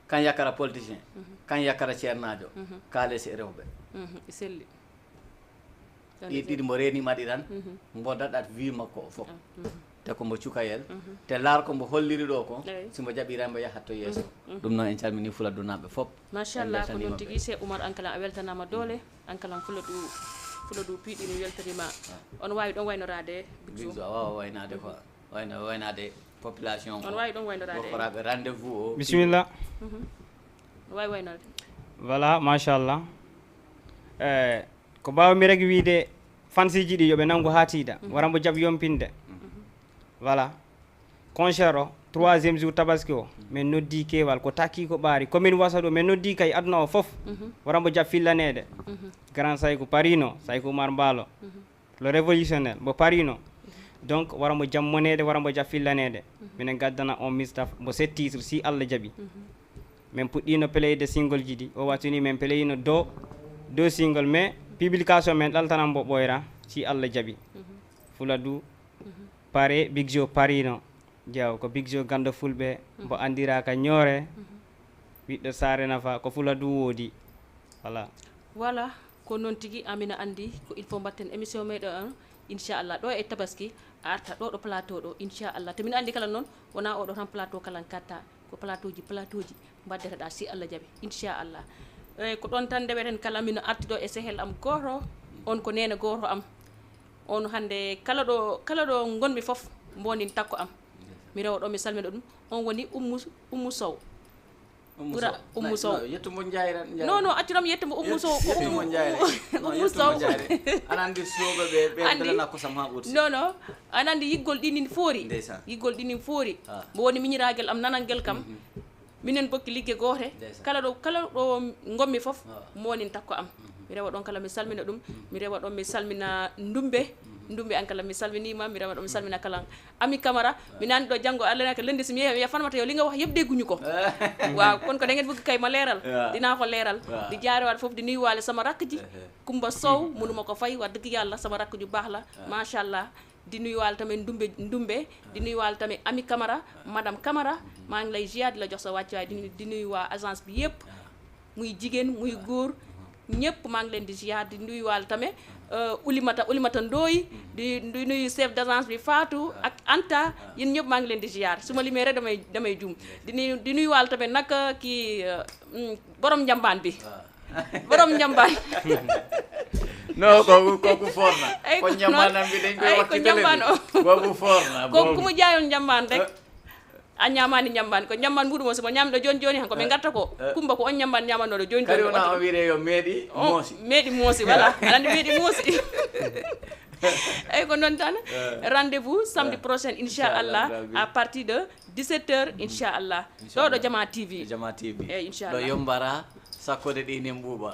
kan yakkara politicien kan yakkara ceernajo kaalesi e rewɓe selli ɗi ɗiɗi mbo reenimaɗi tan mbo daɗat vie makko o fof te ko mbo cukayel te laar ko mbo holliri ɗo ko simo jaɓira mbo yahat to yeeso ɗum noon en calmini Fuladu naɓe fof machallah ko noon tigui Cheikh Oumar an kala a weltanama doole an kala Fuladu piiɗi mi weltanima on wawi ɗon waynorade Big Zo a wawa waynade quoi waynade population on wawi ɗon waynorade gokoraɓe rendez-vous o bisimilla wawi waynorde voilà machallah ko mbawmi rek wiide fansiji ɗi yoɓe nanggu ha tiiɗa wara mbo jaab yompinde voilà concert o 3e jour tabaski o min noddi keewal ko takki ko ɓaari commune Wassaɗou min noddi kay aduna o fof wara mbo jaab fillanede grand Saykou parino Saykou Oumar Mballo le révolutionnaire mbo parino donc wara mbo jammonede wara mbo jaab fillanede minen gaddana on mistaf mbo 7 titre si Allah jaaɓi min puɗɗino pleyde single ji ɗi o wattini min pleyino do single mais publication men ɗaltanan mbo ɓoyra si Allah jaɓi Fuladu pare Big Jo parino jeew ko Big Jo ganda fulɓe mbo andira ka ñoore ɓiɗɗo saare nafa ko Fuladu woodi voilà ko noon tigi amina andi ko il faut mbatten émission meɗen inchallah ɗo e tabaski a arta ɗo plateau ɗo inchallah to min andi kala noon wona oɗo tan plateau kala katta ko plateau ji mbaddeteɗa si Allah jaɓi inchallah eyyi ko ɗon tan ndeɓeten kala min arti ɗo e sehel am goto on ko nene goto am on hande kala ɗo gonmi foof mbodin takko am mi rewa ɗo mi salmina ɗum on woni Oumou Sow ɓura Oumou Sow yettumo jayran non accuɗam yettumo Oumou Sow ko Oumou Sow aɗa andi soɓeɓe ɓeɗana kosam ha ɓurti non aɗa andi yiggol ɗinin foori mo woni miñiragel am nanangel kam minen bokki ligge goote kala ɗo gommi fof mo wonin takko am mi rewa ɗon kala mi salmina ɗum mi rewa ɗon mi salmina ndumbe an kala mi salminima mi rewa ɗon mi salmina kala Ami Camara mi nani ɗo janggo Allah ka lendi so mi ya fanmata yo linga wax yeb degguñu ko waaw kon ko da ngeen bëgg kay ma leeral dinaa ko leeral di jaarewaat foofu di nuyuwaale sama rakk ji Kumba Sow mënuma ko fay wax dëgg yàlla sama rakk ju baax la macha allah di nuyuwaale tamit ndumbe di nuyuwaale tamit Ami Camara madame Camara maa ngi lay ziar di la jox sa wàccuwaay di nuyu waa agence bi yépp muy jigéen muy góor ñëpp maa ngi leen di ziar di nuyuwaale tamit Oulimata Ndoye di nuyu chef d'agence bi Fatou ak Anta yéen ñëpp maa ngi leen di ziar su ma limee rek damay jum di nuyuwaale tamit nag kii borom njambaan bi borom njambaan non kooku foor na ko njambaanam bi dañ koy wax ci télé boobu foor na kooku ku mu jaayoon njambaan rek a ñamani ñambani ko ñamban mbuɗu mo somo ñamɗo joni han ko ɓe gatta ko Kumba ko on ñamban ñamanoɗo joni kadi wona o wiire yo meeɗi moosi voilà aɗa andi meeɗi moosi eyyi ko noon tan rendez-vous samedi prochain inchallah à partir de 17h inchallah ɗo Jama TV eyyi inchallah ɗo yombara sakkode ɗi ne mbuuɓa